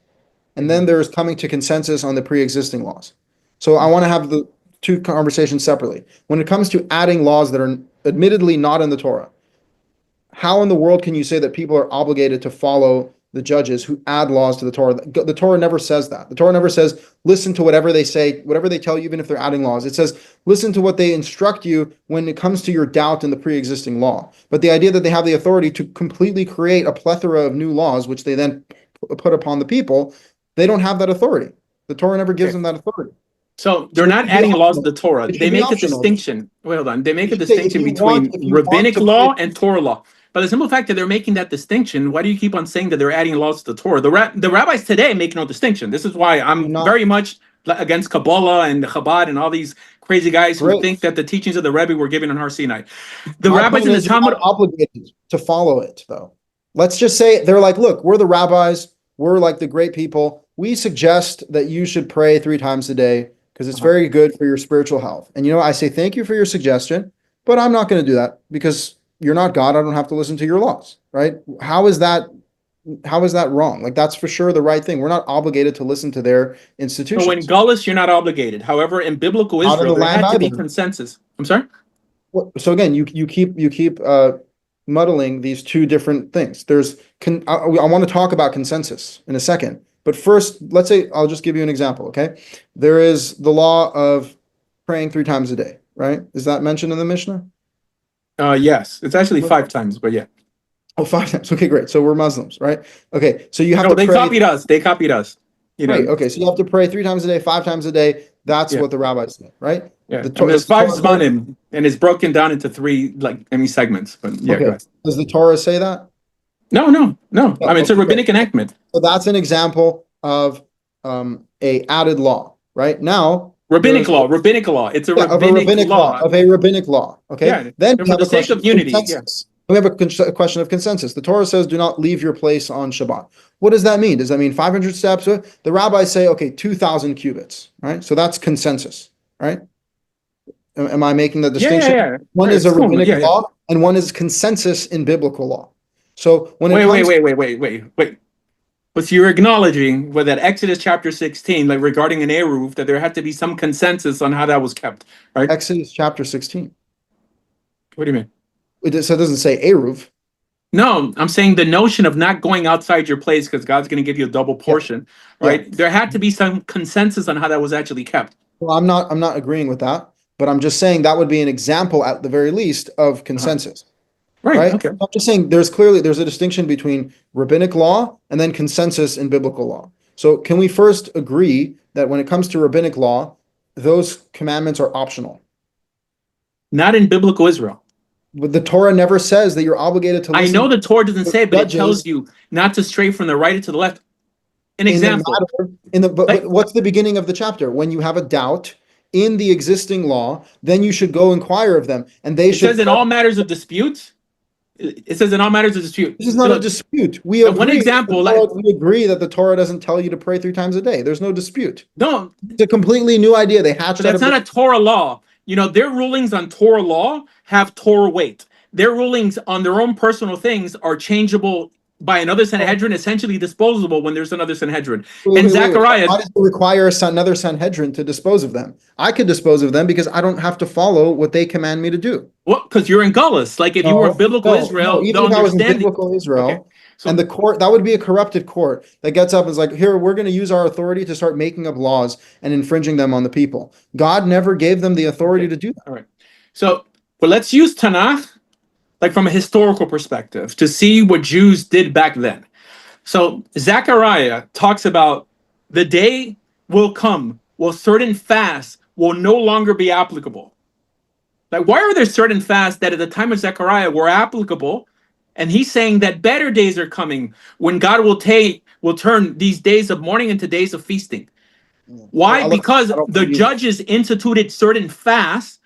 and then there's coming to consensus on the pre-existing laws. So I want to have the two conversations separately. When it comes to adding laws that are admittedly not in the Torah, how in the world can you say that people are obligated to follow the judges who add laws to the Torah? The Torah never says that. The Torah never says, listen to whatever they say, whatever they tell you, even if they're adding laws. It says, listen to what they instruct you when it comes to your doubt in the pre-existing law. But the idea that they have the authority to completely create a plethora of new laws, which they then put upon the people, they don't have that authority. The Torah never gives them that authority. so So they're it not should be adding laws to optional. the Torah. It They should be make a optional. distinction. Wait, hold on. They make a They say distinction between if you want rabbinic to law break, and Torah law. But the simple fact that they're making that distinction, why do you keep on saying that they're adding laws to the Torah? The rabbis today make no distinction. This is why you're I'm not very much against Kabbalah and Chabad and all these crazy guys who great. think that the teachings of the Rebbe were given on Har Sinai. The My rabbis point in the is, you're Talmud. not obligated to follow it, though. Let's just say they're like, look, we're the rabbis, we're like the great people. We suggest that you should pray 3 times a day because it's very good for your spiritual health. And I say thank you for your suggestion, but I'm not going to do that because you're not God, I don't have to listen to your laws, right? How is that wrong? Like that's for sure the right thing. We're not obligated to listen to their So in institutions. Gullus, you're not obligated. However, in biblical Not in Israel, the there land had to be either. consensus. I'm sorry? So again, you keep muddling these two different things. I want to talk about consensus in a second, but first, let's say I'll just give you an example. Okay, there is the law of praying 3 times a day, right? Is that mentioned in the Mishnah? Yes. It's actually 5 times, but yeah. Oh, 5 times. Okay, great. So we're Muslims, right? Okay, so you have No, to they pray. copied us. They copied us. You Great. know, Okay, so you have to pray 3 times a day, 5 times a day. That's yeah. what the rabbis say, right? Yeah. The, And there's does the five Torah say, zmanim, and it's broken down into three, like, segments. But yeah, go okay, ahead. does the Torah say that? No. No. I mean, it's a Okay, rabbinic great. enactment. So that's an example of a added law, right? Now Rabbinic there's law. Rabbinic law. It's a of a rabbinic law. rabbinic law. Okay. Yeah. Then And we for have the a sake question of of unity. Yeah. consensus. We have a question of consensus. The Torah says, "Do not leave your place on Shabbat." What does that mean? Does that mean 500 steps? The rabbis say, okay, 2,000 cubits, right? So that's consensus, right? Am I making the distinction? Yeah. One Right, is a it's cool. rabbinic Yeah. law, and one is consensus in biblical law. So when it Wait. But so you're acknowledging with that Exodus chapter 16, like regarding an Eruv, that there had to be some consensus on how that was kept, right? Exodus chapter 16, What do you mean? it doesn't say Eruv. No, I'm saying the notion of not going outside your place because God's going to give you a double portion, right? Yeah. There had to be some consensus on how that was actually kept. Well, I'm not agreeing with that, but I'm just saying that would be an example at the very least of consensus. Right? Okay. I'm just saying there's a distinction between rabbinic law and then consensus in biblical law. So can we first agree that when it comes to rabbinic law, those commandments are optional? Not in biblical Israel. But the Torah never says that you're obligated to I listen know the Torah doesn't to say it, but it judges tells you not to stray from the right or to the left. An in the example. matter but Like- what's the beginning of the chapter? When you have a doubt in the existing law, then you should go inquire of them, and they It should. says in all matters of dispute. It says in all matters of dispute. This is not So, a dispute. We one agree. example, We agree that the Torah doesn't tell you to pray 3 times a day. There's no dispute. no, It's a completely new idea. They hatched but out that's of not a Torah law. You know, their rulings on Torah law have Torah weight. Their rulings on their own personal things are changeable by another Sanhedrin, essentially disposable when there's another Sanhedrin. And Zechariah, Why does it require another Sanhedrin to dispose of them? I could dispose of them because I don't have to follow what they command me to do. well, because you're in Gullus. Like if you were in biblical Israel, even the if I was in understanding. biblical Israel, Okay, so- and the court, that would be a corrupted court that gets up and is like, here, we're going to use our authority to start making up laws and infringing them on the people. God never gave them the authority to do that. All right. So, but let's use Tanakh, like from a historical perspective, to see what Jews did back then. So Zechariah talks about the day will come where certain fasts will no longer be applicable. Like, why are there certain fasts that at the time of Zechariah were applicable? And he's saying that better days are coming when God will turn these days of mourning into days of feasting. Why? Because the judges instituted certain fasts,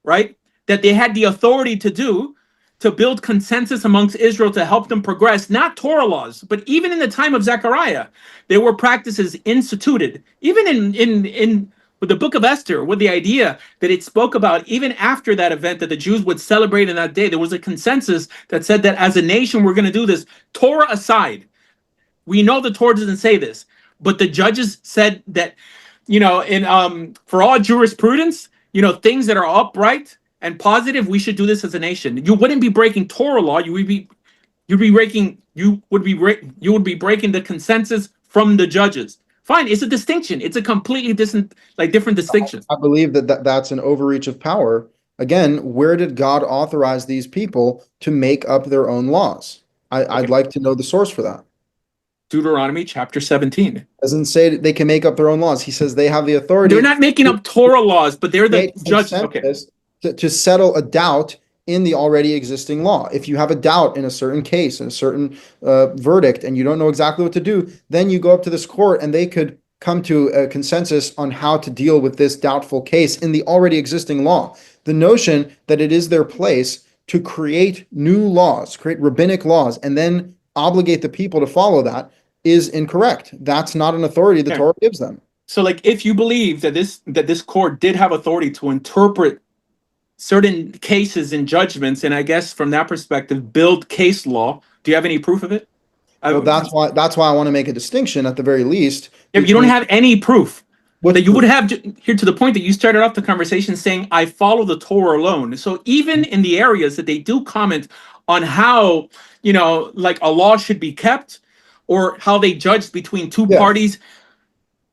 right? That they had the authority to do to build consensus amongst Israel to help them progress, not Torah laws, but even in the time of Zechariah, there were practices instituted, even in with the book of Esther, with the idea that it spoke about even after that event that the Jews would celebrate in that day. There was a consensus that said that as a nation, we're going to do this. Torah aside, we know the Torah doesn't say this, but the judges said that, you know, in for all jurisprudence, you know, things that are upright and positive, we should do this as a nation. You wouldn't be breaking Torah law. You would be breaking the consensus from the judges. Fine, it's a distinction. It's a completely different distinction. I believe that's an overreach of power. Again, where did God authorize these people to make up their own laws? I'd like to know the source for that. Deuteronomy chapter 17. Doesn't say that they can make up their own laws. He says they have the authority. They're not making up Torah laws, but they're the judge. Okay. To settle a doubt in the already existing law. If you have a doubt in a certain case, in a certain verdict, and you don't know exactly what to do, then you go up to this court and they could come to a consensus on how to deal with this doubtful case in the already existing law. The notion that it is their place to create new laws, create rabbinic laws, and then obligate the people to follow that is incorrect. That's not an authority the Torah gives them. So, like, if you believe that this court did have authority to interpret certain cases and judgments, and I guess from that perspective, build case law. Do you have any proof of it? Well, Yeah, that's why I want to make a distinction at the very least but you don't between have any proof that what you would proof. have here to the point that you started off the conversation saying, I follow the Torah alone. So even in the areas that they do comment on how, like a law should be kept or how they judge between two Yeah. parties,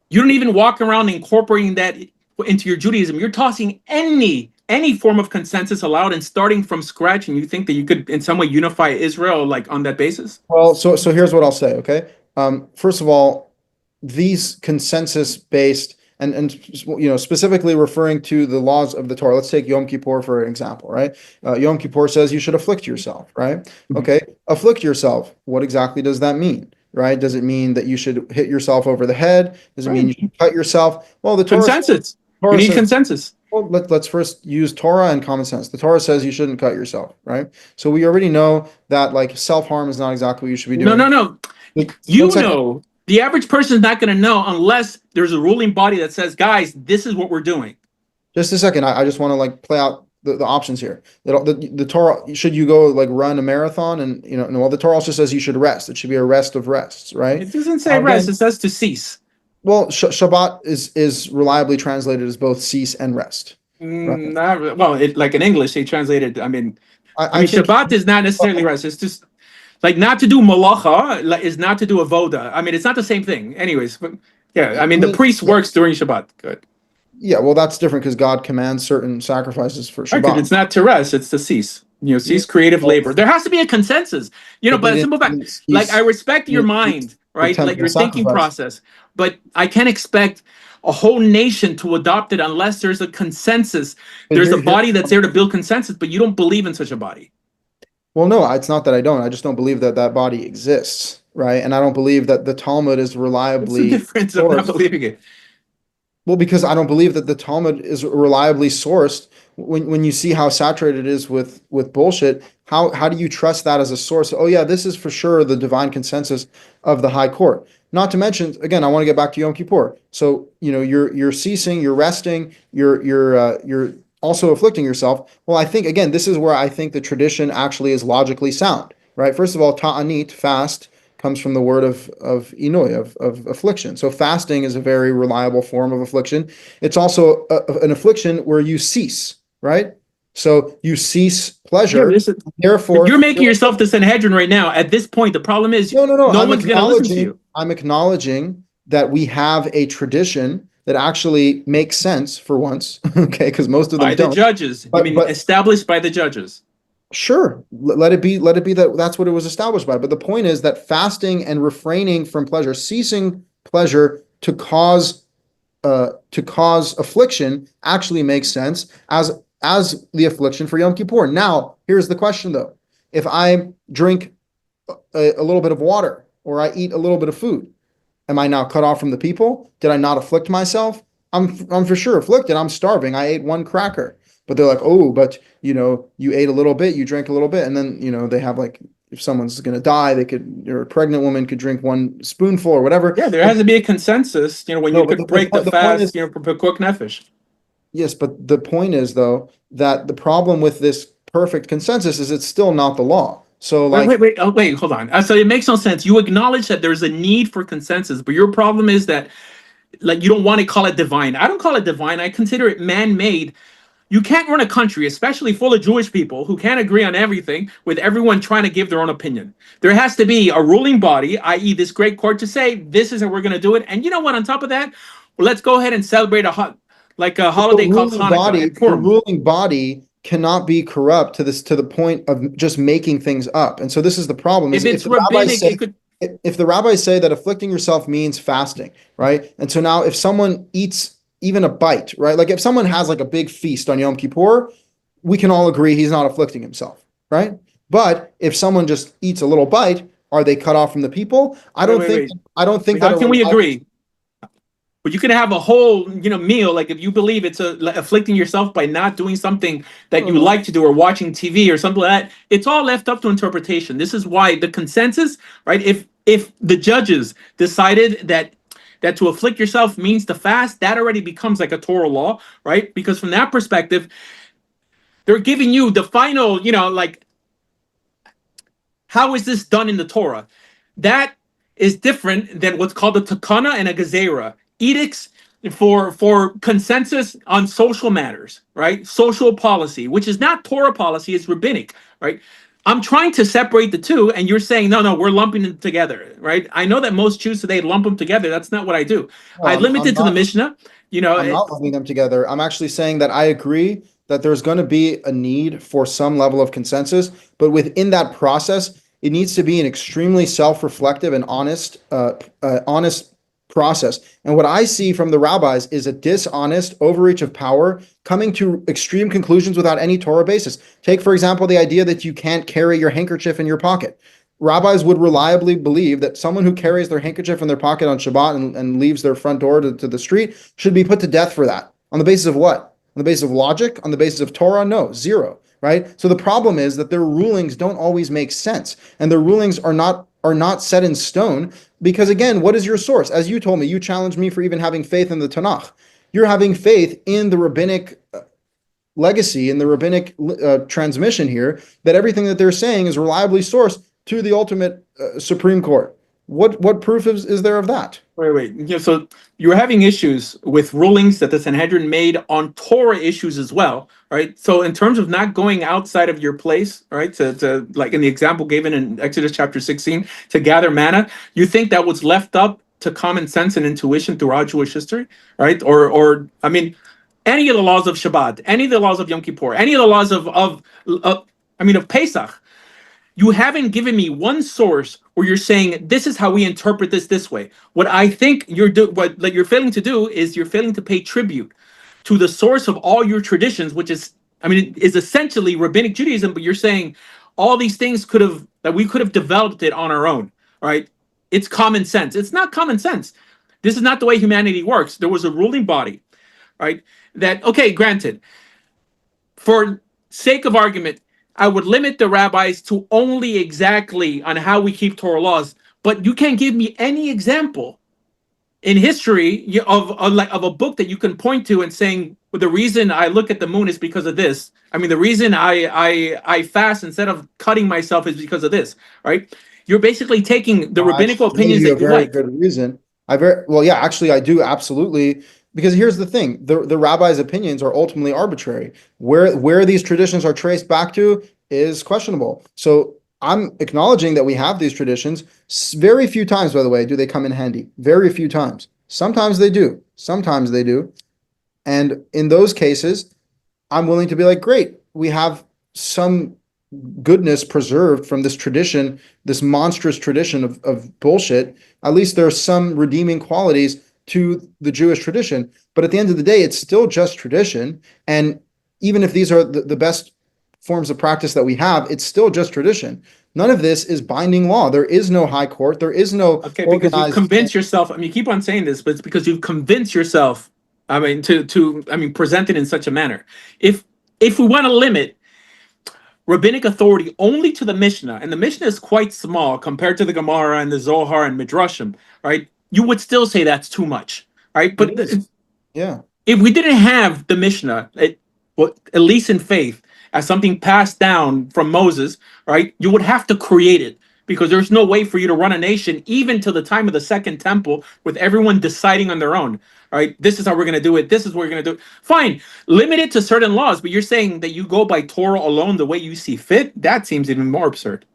you don't even walk around incorporating that into your Judaism. You're tossing any form of consensus allowed and starting from scratch, and you think that you could in some way unify Israel like on that basis? Well, so here's what I'll say, okay? First of all, these consensus based and specifically referring to the laws of the Torah. Let's take Yom Kippur for an example, right? Yom Kippur says you should afflict yourself, right? Okay, afflict yourself. What exactly does that mean? Right? Does it mean that you should hit yourself over the head? Does it mean you should cut yourself? Well, the Consensus. You need Says, consensus. well, let's first use Torah and common sense. The Torah says you shouldn't cut yourself, right? So we already know that like self-harm is not exactly what you should be doing. No. You know, the average person is not going to know unless there's a ruling body that says, guys, this is what we're doing. Just a second. I just want to like play out the options here. The Torah, should you go like run a marathon? And well, the Torah also says you should rest. It should be a rest of rests, right? It doesn't say rest. It says to cease. Well, Shabbat is reliably translated as both cease and rest. Right? Like in English, they translated. I mean, I think Shabbat is not necessarily rest. It's just like not to do malacha is not to do avoda. I mean, it's not the same thing. Anyways, but yeah, I mean, the priest works during Shabbat. Good. Yeah, well, that's different because God commands certain sacrifices for Shabbat. Right, it's not to rest; it's to cease. Cease creative labor. There has to be a consensus. But a simple fact, like I respect your mind, right? Like your thinking process, but I can't expect a whole nation to adopt it unless there's a consensus. There's a body that's there to build consensus, but you don't believe in such a body. Well, no, it's not that I don't. I just don't believe that that body exists, right? And I don't believe that the Talmud is reliably. What's the difference of not believing it? Well, because I don't believe that the Talmud is reliably sourced. When you see how saturated it is with bullshit, how do you trust that as a source? Oh yeah, this is for sure the divine consensus of the high court. Not to mention, again, I want to get back to Yom Kippur. So you're ceasing, you're resting, you're also afflicting yourself. Well, I think again, this is where I think the tradition actually is logically sound, right? First of all, ta'anit, fast, comes from the word of inui, of affliction. So fasting is a very reliable form of affliction. It's also an affliction where you cease, right? So you cease pleasure. Yeah, therefore, you're making yourself the Sanhedrin right now. At this point, the problem is no one's going to listen to you. I'm acknowledging that we have a tradition that actually makes sense for once, okay? Because most of them don't. By the judges. But established by the judges. Sure, let it be that's what it was established by. But the point is that fasting and refraining from pleasure, ceasing pleasure to cause affliction actually makes sense as the affliction for Yom Kippur. Now, here's the question though. If I drink a little bit of water or I eat a little bit of food, am I now cut off from the people? Did I not afflict myself? I'm for sure afflicted. I'm starving. I ate one cracker. But they're like, oh, but you ate a little bit, you drank a little bit, and then they have like, if someone's going to die, or a pregnant woman could drink one spoonful or whatever. Yeah, there has to be a consensus. When you could break the fast, for pekuk nefesh. Yes, but the point is though that the problem with this perfect consensus is it's still not the law. So like, wait, hold on. So it makes no sense. You acknowledge that there's a need for consensus, but your problem is that like you don't want to call it divine. I don't call it divine. I consider it man-made. You can't run a country, especially full of Jewish people who can't agree on everything, with everyone trying to give their own opinion. There has to be a ruling body, i.e. this great court, to say, this is how we're going to do it. And you know what? On top of that, let's go ahead and celebrate a holiday called Hanukkah. The ruling body cannot be corrupt to the point of just making things up. And so this is the problem. If it's rabbinic, if the rabbis say that afflicting yourself means fasting, right? And so now if someone eats even a bite, right? Like if someone has like a big feast on Yom Kippur, we can all agree he's not afflicting himself, right? But if someone just eats a little bite, are they cut off from the people? I don't think that. How can we agree? But you could have a whole, meal. Like if you believe it's afflicting yourself by not doing something that you like to do or watching TV or something like that, it's all left up to interpretation. This is why the consensus, right? If the judges decided that to afflict yourself means to fast, that already becomes like a Torah law, right? Because from that perspective, They're giving you the final, like, how is this done in the Torah? That is different than what's called a takana and a gezerah, edicts for consensus on social matters, right? Social policy, which is not Torah policy, it's rabbinic, right? I'm trying to separate the two, and you're saying no, we're lumping them together, right? I know that most Jews today lump them together. That's not what I do. No, I limit I'm it to the not. Mishnah. I'm not lumping them together. I'm actually saying that I agree that there's going to be a need for some level of consensus, but within that process, it needs to be an extremely self-reflective and honest process. And what I see from the rabbis is a dishonest overreach of power, coming to extreme conclusions without any Torah basis. Take, for example, the idea that you can't carry your handkerchief in your pocket. Rabbis would reliably believe that someone who carries their handkerchief in their pocket on Shabbat and leaves their front door to the street should be put to death for that. On the basis of what? On the basis of logic? On the basis of Torah? No, zero. Right? So the problem is that their rulings don't always make sense, and their rulings are not set in stone, because again, what is your source? As you told me, you challenged me for even having faith in the Tanakh. You're having faith in the rabbinic legacy, in the rabbinic transmission here, that everything that they're saying is reliably sourced to the ultimate Supreme Court. What proof is there of that? Wait. Yeah, so you're having issues with rulings that the Sanhedrin made on Torah issues as well, right? So in terms of not going outside of your place, right, to like in the example given in Exodus chapter 16, to gather manna, you think that was left up to common sense and intuition throughout Jewish history, right? Or I mean, any of the laws of Shabbat, any of the laws of Yom Kippur, any of the laws of Pesach. You haven't given me one source where you're saying this is how we interpret this way. What I think what you're failing to do is you're failing to pay tribute to the source of all your traditions, which is, is essentially rabbinic Judaism. But you're saying all these things we could have developed it on our own, right? It's common sense. It's not common sense. This is not the way humanity works. There was a ruling body, right? That, okay, granted, for sake of argument, I would limit the rabbis to only exactly on how we keep Torah laws, but you can't give me any example in history of a book that you can point to and saying, well, the reason I look at the moon is because of this. The reason I fast instead of cutting myself is because of this, right? You're basically taking the rabbinical opinions that you like. Good reason. Actually, I do absolutely. Because here's the thing, the rabbis' opinions are ultimately arbitrary. Where these traditions are traced back to is questionable. So I'm acknowledging that we have these traditions. Very few times, by the way, do they come in handy. Very few times. Sometimes they do. Sometimes they do. And in those cases, I'm willing to be like, great, we have some goodness preserved from this tradition, this monstrous tradition of bullshit. At least there are some redeeming qualities to the Jewish tradition. But at the end of the day, it's still just tradition. And even if these are the best forms of practice that we have, it's still just tradition. None of this is binding law. There is no high court. There is no because you've convinced yourself. You keep on saying this, but it's because you've convinced yourself. To present it in such a manner. If we want to limit rabbinic authority only to the Mishnah, and the Mishnah is quite small compared to the Gemara and the Zohar and Midrashim, right? You would still say that's too much, right? But if we didn't have the Mishnah, at least in faith, as something passed down from Moses, right? You would have to create it, because there's no way for you to run a nation even to the time of the Second Temple with everyone deciding on their own, right? This is how we're going to do it. This is what we're going to do. Fine, limit it to certain laws, but you're saying that you go by Torah alone the way you see fit? That seems even more absurd.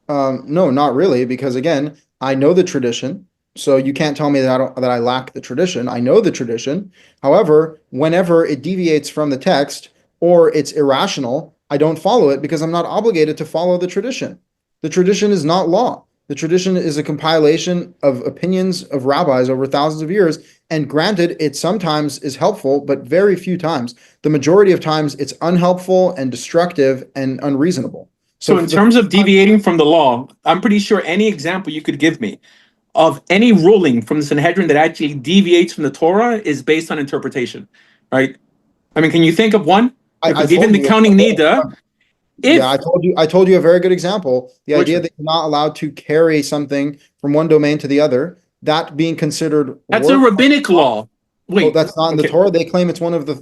No, not really, because again, I know the tradition. So you can't tell me that I lack the tradition. I know the tradition. However, whenever it deviates from the text or it's irrational, I don't follow it because I'm not obligated to follow the tradition. The tradition is not law. The tradition is a compilation of opinions of rabbis over thousands of years. And granted, it sometimes is helpful, but very few times. The majority of times, it's unhelpful and destructive and unreasonable. So in terms of deviating from the law, I'm pretty sure any example you could give me of any ruling from the Sanhedrin that actually deviates from the Torah is based on interpretation, right? Can you think of one? Even the counting nida. I told you a very good example. The idea that you're not allowed to carry something from one domain to the other, that being considered that's a rabbinic law. Well, Wait, that's not in the okay, Torah. They claim it's one of the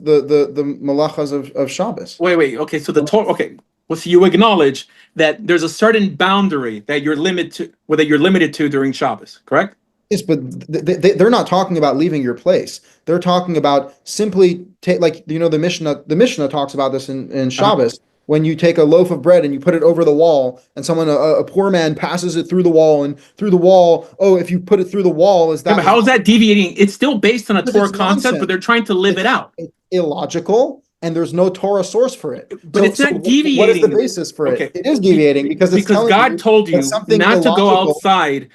malachas of Shabbos. wait. Okay, so the Torah. Okay, well, so you acknowledge that there's a certain boundary that you're limited to, well, that you're limited to during Shabbos, correct? Yes, but they're not talking about leaving your place. They're talking about simply take, like, the Mishnah. The Mishnah talks about this in Uh-huh. Shabbos, when you take a loaf of bread and you put it over the wall, and a poor man passes it through the wall, and through the wall. Oh, if you put it through the wall, Yeah, but how is that deviating? It's still based on a because Torah it's concept, but nonsense. they're trying to live it It's, out. it's illogical, and there's no Torah source for it. But So, it's not what is the deviating. basis for it? Okay, It is deviating because it's because telling God you told that you something not to go illogical. outside,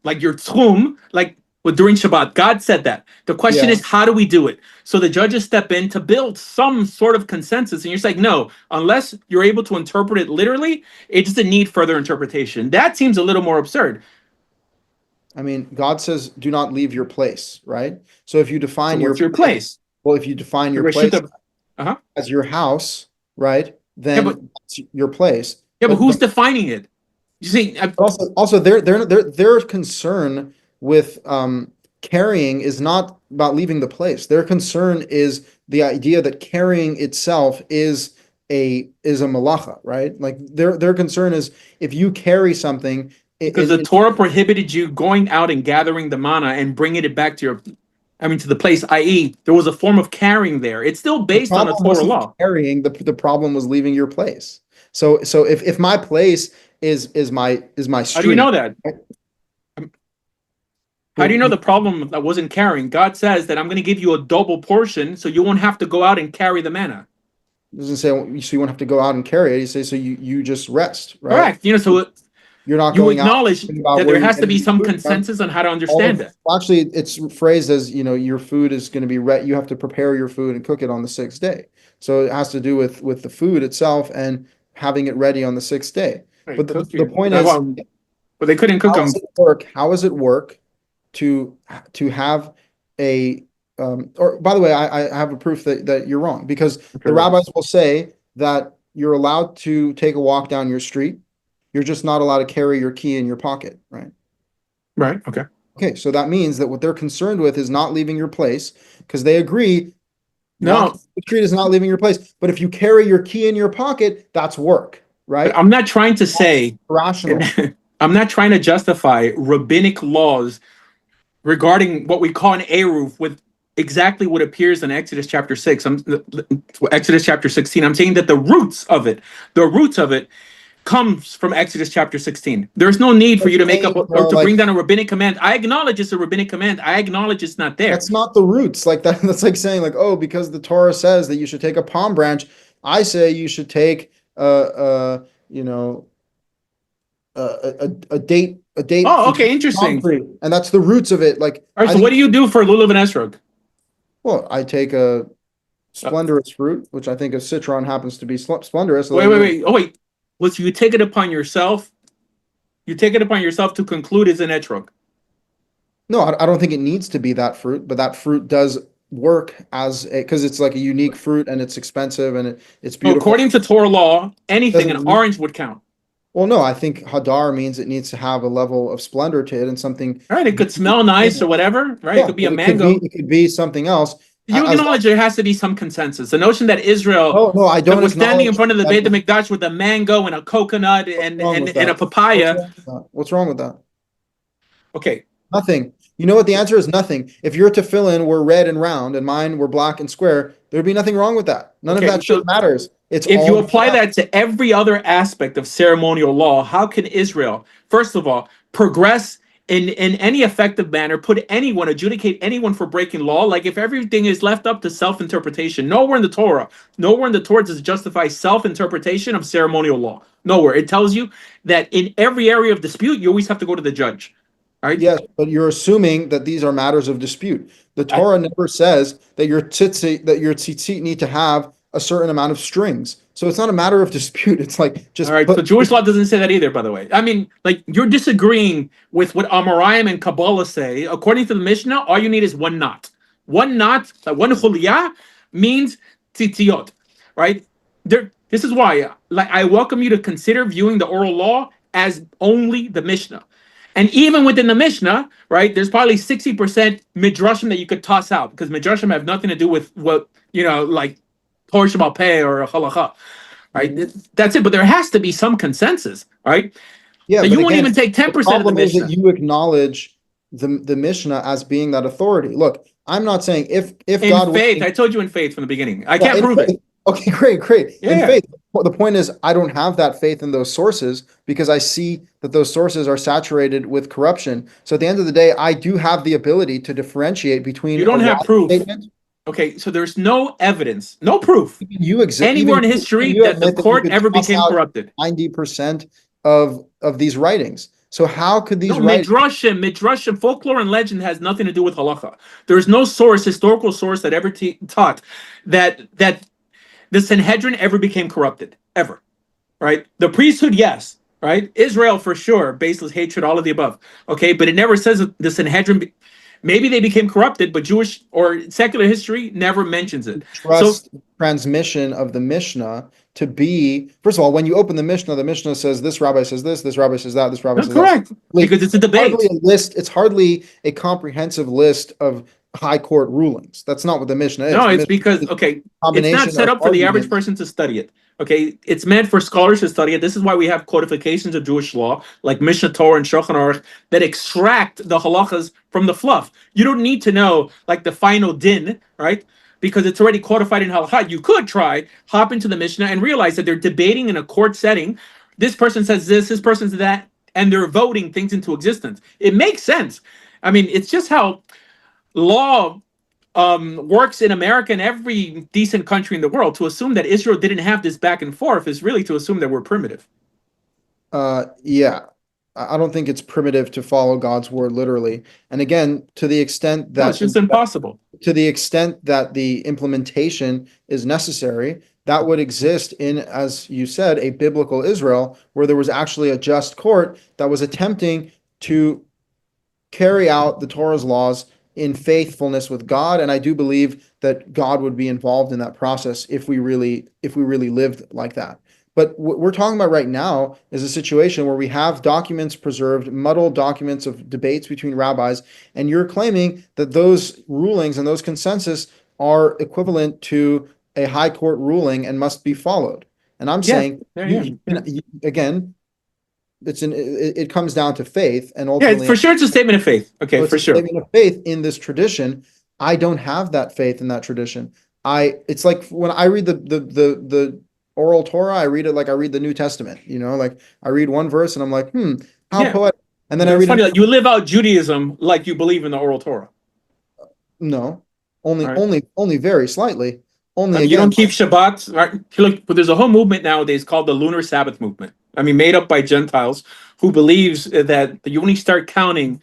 like your tchum, like during Shabbat. God said that. The question Yeah. is, how do we do it? So the judges step in to build some sort of consensus, and you're saying, no, unless you're able to interpret it literally, it doesn't need further interpretation. That seems a little more absurd. I mean, God says, "Do not leave your place," right? So if you So define your what's your place, place? well, if you define your Your place Reshut. Uh-huh. as your house, right, Yeah, but then that's your place. yeah, but But who's defining it? You see, also their concern with carrying is not about leaving the place. Their concern is the idea that carrying itself is a malacha, right? Like their concern is, if you carry something, because the Torah prohibited you going out and gathering the manna and bringing it back to to the place, i.e., there was a form of carrying there. It's still the based on a problem Torah wasn't law. carrying, the problem was leaving your place. So if my place is my How do you street, know that? right? How do you Well, know the problem that wasn't carrying? God says that I'm going to give you a double portion so you won't have to go out and carry the manna. doesn't say so you won't have to go out and carry it. You say so you just rest, right? Correct. So You're not you going out acknowledge thinking about that where there you're has to getting be your some food from. consensus on how to All understand of it. Actually, it's phrased as, your food is going to be you have to prepare your food and cook it on the sixth day. So it has to do with the food itself and having it ready on the sixth day. Right, But cook the you. point is, But they couldn't cook how them. does it work? How does it work to have a or by the way, I have a proof that you're wrong, because the rabbis will say that you're allowed to take a walk down your street. You're just not allowed to carry your key in your pocket, right? Right. Okay. Okay, so that means that what they're concerned with is not leaving your place, because they agree walking No, the street is not leaving your place. But if you carry your key in your pocket, that's work, but right? I'm not trying to say, Rational. I'm not trying to justify rabbinic laws regarding what we call an eruv with exactly what appears in Exodus chapter 6. Exodus chapter 16. I'm saying that the roots of it comes from Exodus chapter 16. There's no need for They're you to make up saying or more to bring like, down a rabbinic command. I acknowledge it's a rabbinic command. I acknowledge it's not there. that's not the roots. Like that, that's like saying, like, oh, because the Torah says that you should take a palm branch, I say you should take you know, a date Oh, and okay, palm interesting. tree, and that's the roots of it. Like, All right, I so what think, do you do for lulav and esrog? well, I take a Uh, splendorous fruit, which I think a citron happens to be splendorous. So wait, then wait, wait. Oh, wait. Was you take it upon yourself? You take it upon yourself to conclude it's an etrog. no, I don't think it needs to be that fruit, but that fruit does work as a, because it's like a unique fruit and it's expensive and it's So beautiful. according to Torah law, anything, Doesn't an need, orange would count. well, no, I think hadar means it needs to have a level of splendor to it and something. All right, it could smell nice or whatever, right? It Yeah, could be a but mango. it could be something else. You As acknowledge there has to be some consensus. The notion that Israel no, I that don't was standing in acknowledge front of the that. Beit HaMikdash with a mango and a coconut What's and, wrong and, with and a that? What's papaya. wrong with that? What's wrong with that? Okay, Nothing. You know what the answer is? Nothing. If your tefillin were red and round and mine were black and square, there'd be nothing wrong with that. None of okay. that shit So matters. It's if you all apply that to every other aspect of ceremonial law, how can Israel, first of all, progress in any effective manner, adjudicate anyone for breaking law? Like if everything is left up to self-interpretation, nowhere in the Torah does it justify self-interpretation of ceremonial law. Nowhere. It tells you that in every area of dispute, you always have to go to the judge. Right? Yes, but you're assuming that these are matters of dispute. The Torah never says that your tzitzit need to have a certain amount of strings. So it's not a matter of dispute. It's like All just right, so put. Jewish law doesn't say that either, by the way. I mean, like you're disagreeing with what Amoraim and Kabbalah say. According to the Mishnah, all you need is one knot. One knot, one chuliyah means tzitziot, right? This is why, like, I welcome you to consider viewing the oral law as only the Mishnah. And even within the Mishnah, right, there's probably 60% midrashim that you could toss out because midrashim have nothing to do with what, like Torah Shabbat Peh or halacha, right? That's it. But there has to be some consensus, right? Yeah, So but you won't again, even take the 10% of the problem is that Mishnah. you acknowledge the Mishnah as being that authority. Look, I'm not saying if In God faith, willing, I told you in faith from the beginning. I yeah, can't in prove faith. it. Okay, great. Yeah, In yeah. faith, the point is I don't have that faith in those sources because I see that those sources are saturated with corruption. So at the end of the day, I do have the ability to differentiate between You a don't have wise proof. statement. Okay, so there's no evidence, no proof Even anywhere in history you that the admit that you court could ever toss became out corrupted. 90% of these writings. So how could No, these writings? midrashim, folklore and legend has nothing to do with halacha. There is no source, historical source that ever taught that the Sanhedrin ever became corrupted, ever. Right? The priesthood, yes. Right? Israel for sure, baseless hatred, all of the above. Okay, but it never says that the Sanhedrin. Maybe they became corrupted, but Jewish or secular history never mentions it. So Trust transmission of the Mishnah to be, first of all, when you open the Mishnah says this rabbi says this rabbi says that, this rabbi no, says that. correct, because it's a Hardly debate. a list, it's hardly a comprehensive list of high court rulings. That's not what the Mishnah is. No, The it's Mishnah because is okay, a it's not combination set of up for the average arguments. person to study it. Okay, it's meant for scholars to study it. This is why we have codifications of Jewish law, like Mishnah, Torah, and Shulchan Aruch, that extract the halachas from the fluff. You don't need to know like the final din, right? Because it's already codified in halakha. You could try hop into the Mishnah and realize that they're debating in a court setting. This person says this person says that, and they're voting things into existence. It makes sense. I mean, it's just how law works in America and every decent country in the world. To assume that Israel didn't have this back and forth is really to assume that we're primitive. Yeah, I don't think it's primitive to follow God's word literally. And again, to the extent No, it's that just impossible. the implementation is necessary, that would exist in, as you said, a biblical Israel where there was actually a just court that was attempting to carry out the Torah's laws in faithfulness with God. And I do believe that God would be involved in that process if we really lived like that. But what we're talking about right now is a situation where we have documents preserved, muddled documents of debates between rabbis, and you're claiming that those rulings and those consensus are equivalent to a high court ruling and must be followed. And I'm saying, again, it comes down to faith, and ultimately, for sure, it's a statement of faith. Okay, it's for a sure. statement of faith in this tradition. I don't have that faith in that tradition. It's like when I read the oral Torah, I read it like I read the New Testament. Like I read one verse and I'm like, how poetic. And then I It's read funny, like you live out Judaism like you believe in the oral Torah. no, Right. only very slightly. Only You again, don't keep Shabbat, right? Look, but there's a whole movement nowadays called the Lunar Sabbath movement. I mean, made up by Gentiles who believes that you only start counting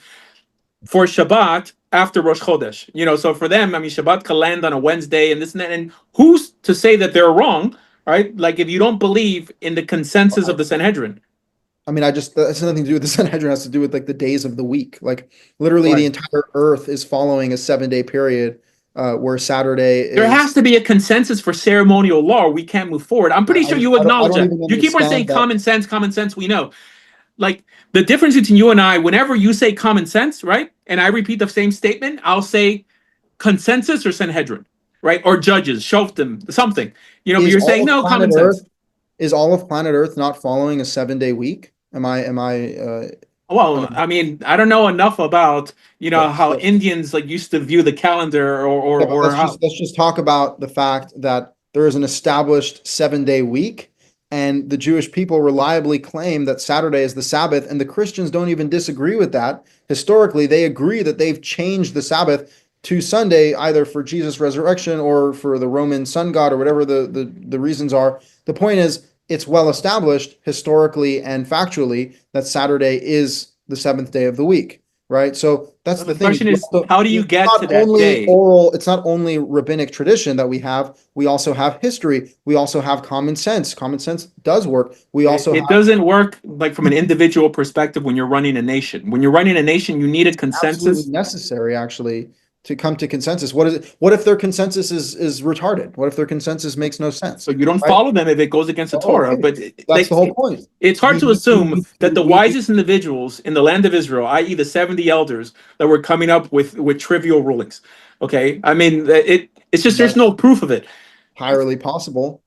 for Shabbat after Rosh Chodesh. So for them, I mean, Shabbat can land on a Wednesday and this and that. And who's to say that they're wrong, right? Like if you don't believe in the consensus of the Sanhedrin. I mean, that's nothing to do with the Sanhedrin. It has to do with like the days of the week. Like literally, the Right. entire earth is following a 7-day period, where Saturday There has is. to be a consensus for ceremonial law or we can't move forward. I'm pretty sure you I acknowledge don't that. even You keep on saying understand that. common sense, we know. Like the difference between you and I, whenever you say common sense, right? And I repeat the same statement, I'll say consensus or Sanhedrin, right? Or judges, Shoftim, something. But Is you're saying all of no planet common Earth sense. is all of planet Earth not following a 7-day week? Am I Well, I mean, I don't know enough about okay, how so Indians like used to view the calendar yeah, but or how. let's just talk about the fact that there is an established 7-day week, and the Jewish people reliably claim that Saturday is the Sabbath, and the Christians don't even disagree with that. Historically, they agree that they've changed the Sabbath to Sunday, either for Jesus' resurrection or for the Roman sun god or whatever the reasons are. The point is, it's well established historically and factually that Saturday is the seventh day of the week, right? So that's Well, the the thing. question is, how do you It's get not to that only day? oral, it's not only rabbinic tradition that we have. We also have history. We also have common sense. Common sense does work. We also It have doesn't work like from an individual perspective when you're running a nation. When you're running a nation, you need a absolutely consensus. necessary, actually, come to consensus? What is it? What if their consensus is retarded? What if their consensus makes no sense? So you don't Right? follow them if it goes against the Torah. Okay. But That's the whole point. it's hard to assume that the we- wisest individuals in the land of Israel, i.e., the 70 elders, that were coming up with trivial rulings. Okay, I mean, it's just there's no proof of it. entirely possible.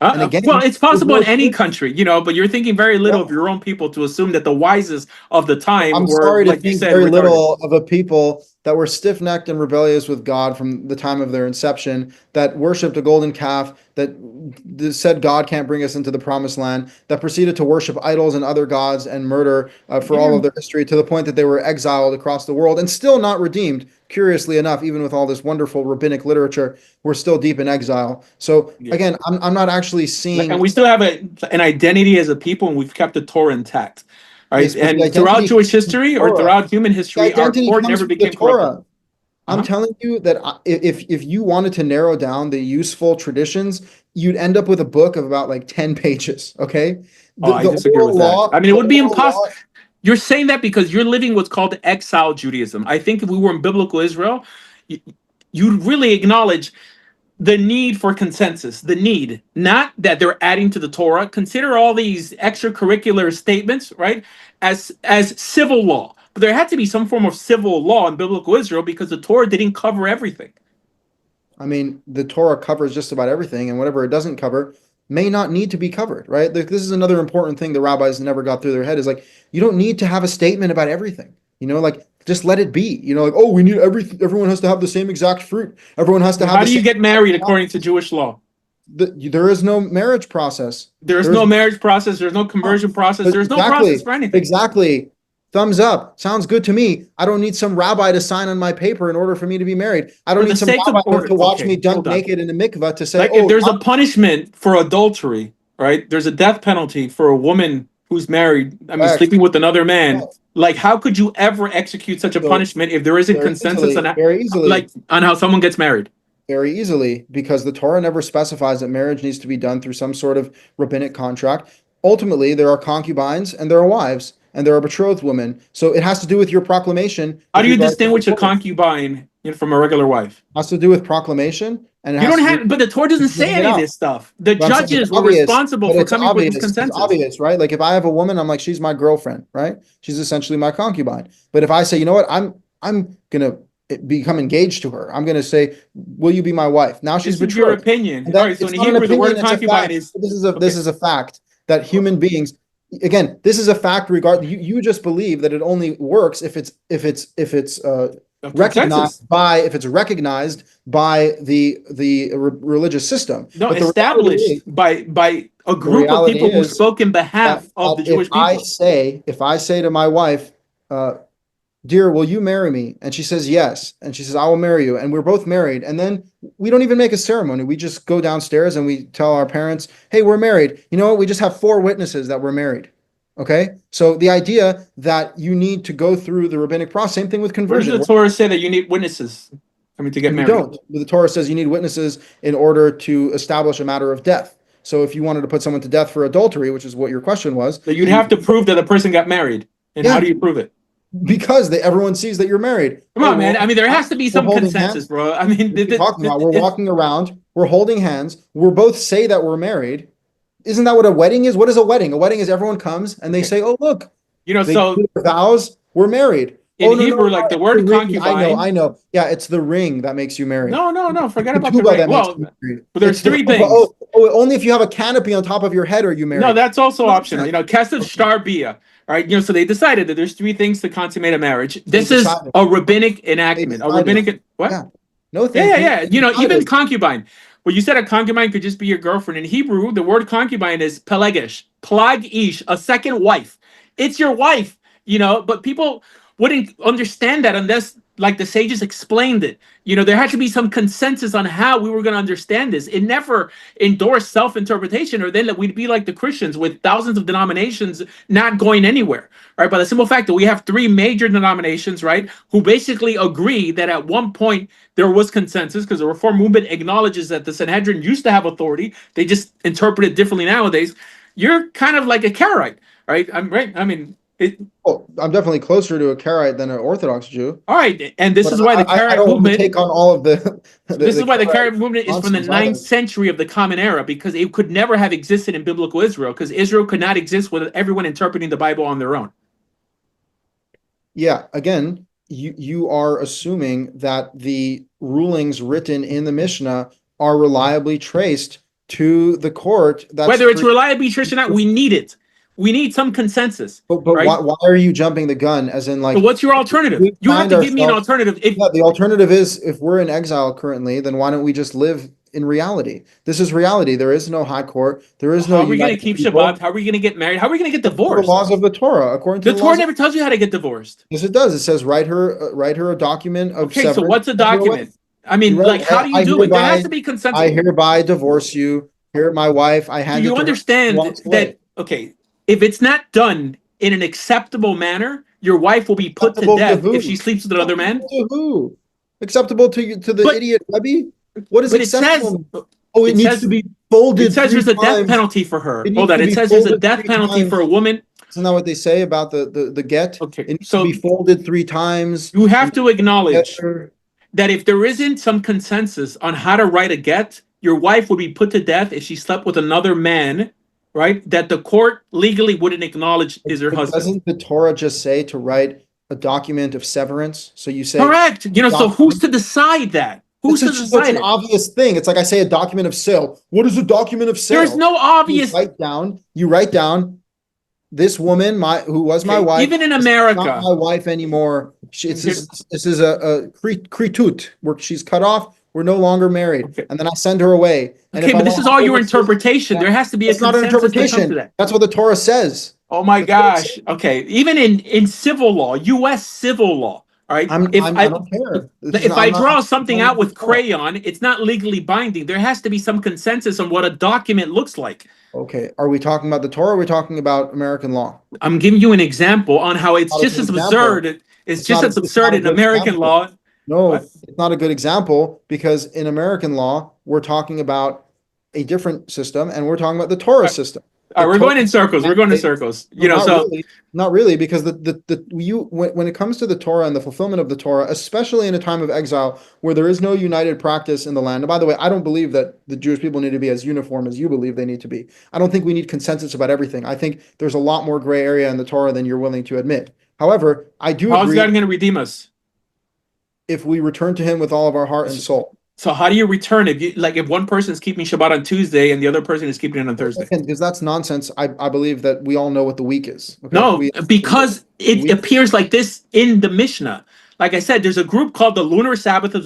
And again, Well, it's possible there's in no any proof. country, but you're thinking very little of your own people to assume that the wisest of the time I'm were, sorry to like you think said, very retarded. little of a people that were stiff-necked and rebellious with God from the time of their inception, that worshipped a golden calf, that said God can't bring us into the promised land, that proceeded to worship idols and other gods and murder for all of their history, to the point that they were exiled across the world and still not redeemed. Curiously enough, even with all this wonderful rabbinic literature, we're still deep in exile. So again, I'm not actually seeing. And we still have an identity as a people, and we've kept the Torah intact. Right? Yes, but And throughout Jewish history or throughout human history, our court never became corrupted. I'm telling you that if you wanted to narrow down the useful traditions, you'd end up with a book of about like 10 pages. Okay. I disagree with that. I mean, it would be impossible. You're saying that because you're living what's called exile Judaism. I think if we were in biblical Israel, you'd really acknowledge the need for consensus, the need, not that they're adding to the Torah. Consider all these extracurricular statements, right, as civil law. But there had to be some form of civil law in biblical Israel because the Torah didn't cover everything. I mean, the Torah covers just about everything, and whatever it doesn't cover may not need to be covered, right? This is another important thing the rabbis never got through their head, is like, you don't need to have a statement about everything, like just let it be, like, oh, we need everyone has to have the same exact fruit. Everyone has to have. How do you get married according to Jewish law? There is no marriage process. There's no marriage process. There's no conversion process. There's no process for anything. Exactly. Thumbs up. Sounds good to me. I don't need some rabbi to sign on my paper in order for me to be married. I don't need some rabbi to watch me dunk naked in a mikvah to say, if there's a punishment for adultery, right? There's a death penalty for a woman who's married. I mean, sleeping with another man. Like, how could you ever execute such a punishment if there isn't consensus on how someone gets married? Very easily, because the Torah never specifies that marriage needs to be done through some sort of rabbinic contract. Ultimately, there are concubines and there are wives and there are betrothed women. So it has to do with your proclamation. How do you distinguish a concubine from a regular wife? It has to do with proclamation. And you don't have, but the Torah doesn't say any of this stuff. The judges were responsible for coming with this consensus. It's obvious, right? Like if I have a woman, I'm like, she's my girlfriend, right? She's essentially my concubine. But if I say, you know what, I'm gonna become engaged to her, I'm gonna say, will you be my wife? Now she's betrothed. Your opinion. All right, so in Hebrew, the word concubine is. This is a fact that human beings. Again, this is a fact. You just believe that it only works if it's recognized by the religious system. No, but established by a group of people who spoke in behalf of the Jewish people. If I say to my wife, dear, will you marry me? And she says yes, and she says, I will marry you, and we're both married, and then we don't even make a ceremony. We just go downstairs and we tell our parents, hey, we're married. You know what? We just have 4 witnesses that we're married. Okay, so the idea that you need to go through the rabbinic process, same thing with conversion. Where does the Torah say that you need witnesses? To get married. You don't. The Torah says you need witnesses in order to establish a matter of death. So if you wanted to put someone to death for adultery, which is what your question was, so you'd have to prove that a person got married. And how do you prove it? Because everyone sees that you're married. Come on, man. I mean, there has to be some consensus, bro. I mean, we're walking around, we're holding hands, we're both say that we're married. Isn't that what a wedding is? What is a wedding? A wedding is everyone comes and they say, "Oh, look, so vows, we're married." In Hebrew, like the word concubine. I know. Yeah, it's the ring that makes you married. No. Forget about the ring. Well, but there's 3 things. Only if you have a canopy on top of your head are you married. No, that's also optional. Kesef shtar bia. All right, so they decided that there's 3 things to consummate a marriage. This is a rabbinic enactment. A rabbinic what? Yeah. No, thank you. Even concubine. Well, you said a concubine could just be your girlfriend. In Hebrew, the word concubine is pelegesh, plag-ish, a second wife. It's your wife, but people wouldn't understand that unless, like, the sages explained it. There had to be some consensus on how we were going to understand this. It never endorsed self-interpretation, or then we'd be like the Christians with thousands of denominations not going anywhere, right? By the simple fact that we have 3 major denominations, right, who basically agree that at one point there was consensus, because the Reform movement acknowledges that the Sanhedrin used to have authority. They just interpret it differently nowadays. You're kind of like a Karaite, right? I'm right. I mean, Well, I'm definitely closer to a Karaite than an Orthodox Jew, All right, and this but is why the I Karaite don't want to movement. take on all of the This is why the Karaite Karaite movement is from the nonsense ninth either. century of the Common Era, because it could never have existed in biblical Israel, because Israel could not exist with everyone interpreting the Bible on their own. Yeah, again, you are assuming that the rulings written in the Mishnah are reliably traced to the court that's Whether it's created. reliably true or not, we need it. We need some consensus, But right? why are you jumping the gun? As in, So like, what's your alternative? we You have find to give me an ourselves. alternative. Yeah, the alternative is if we're in exile currently, then why don't we just live in reality? This is reality. There is no high court. There is no How are we going to united keep Shabbat? people. How are we going to get married? How are we going to get According to the divorced? laws of the Torah, according to The the Torah laws of, never tells you how to get divorced. yes, it does. It says write her a document of Okay, so severance. what's a Send her away. document? I You mean, write, like, how do you do it? There has to be I consensus. hereby divorce you. Here, my wife. I Do hand it you to her. She understand walks away. that, okay, if it's not done in an acceptable manner, your wife will be put to Acceptable to death if she who? sleeps with another man? Acceptable to who? Acceptable to you, to the But idiot Rebbe? What is but it says acceptable? Oh, it needs to be it folded says three there's a death times. penalty for her. It Hold needs on, to it be says there's a folded death three penalty for a times. woman. Isn't that what they say about the get? Okay, It needs to so be folded three times you have and to acknowledge together. that if there isn't some consensus on how to write a get, your wife would be put to death if she slept with another man, right? That the court legally wouldn't acknowledge is her But husband. doesn't the Torah just say to write a document of severance? So you say Correct. So who's document. to decide that? It's Who's to just such decide an it? obvious thing. It's like I say a document of sale. What is a document of There's sale? no You obvious. write down this woman, who was my Okay, wife, even in is not America. my wife anymore. Here, This is a kritut where she's cut off. We're no longer married, okay. and then I send her away. And Okay, if I but this want is to all have your witnesses, interpretation. There has to be a that's not an consensus to come to interpretation. that. That's what the Torah says. Oh my That's what it says. gosh. Okay, even in civil law, U.S. civil law, all right? I don't care. If I I'm not draw something going out to the with Torah. crayon, it's not legally binding. There has to be some consensus on what a document looks like. Okay, are we talking about the Torah? Or are we talking about American law? I'm giving you an example on how it's Not a just good as example. absurd. It's just as It's not absurd a in good American example. law. What? No, it's not a good example because in American law, we're talking about a different system and we're talking about the Torah system. All The right, we're Torah going in circles. We're going in mandate, circles. no, not So really, not really, because when it comes to the Torah and the fulfillment of the Torah, especially in a time of exile where there is no united practice in the land. And by the way, I don't believe that the Jewish people need to be as uniform as you believe they need to be. I don't think we need consensus about everything. I think there's a lot more gray area in the Torah than you're willing to admit. However, I do how is agree God going to redeem us? if we return to him with all of our heart and soul. So how do you return if one person is keeping Shabbat on Tuesday and the other person is keeping it on Thursday? Because that's nonsense. I believe that we all know what the week is. Okay, No, because it appears like this in the Mishnah. Like I said, there's a group called the Lunar Sabbath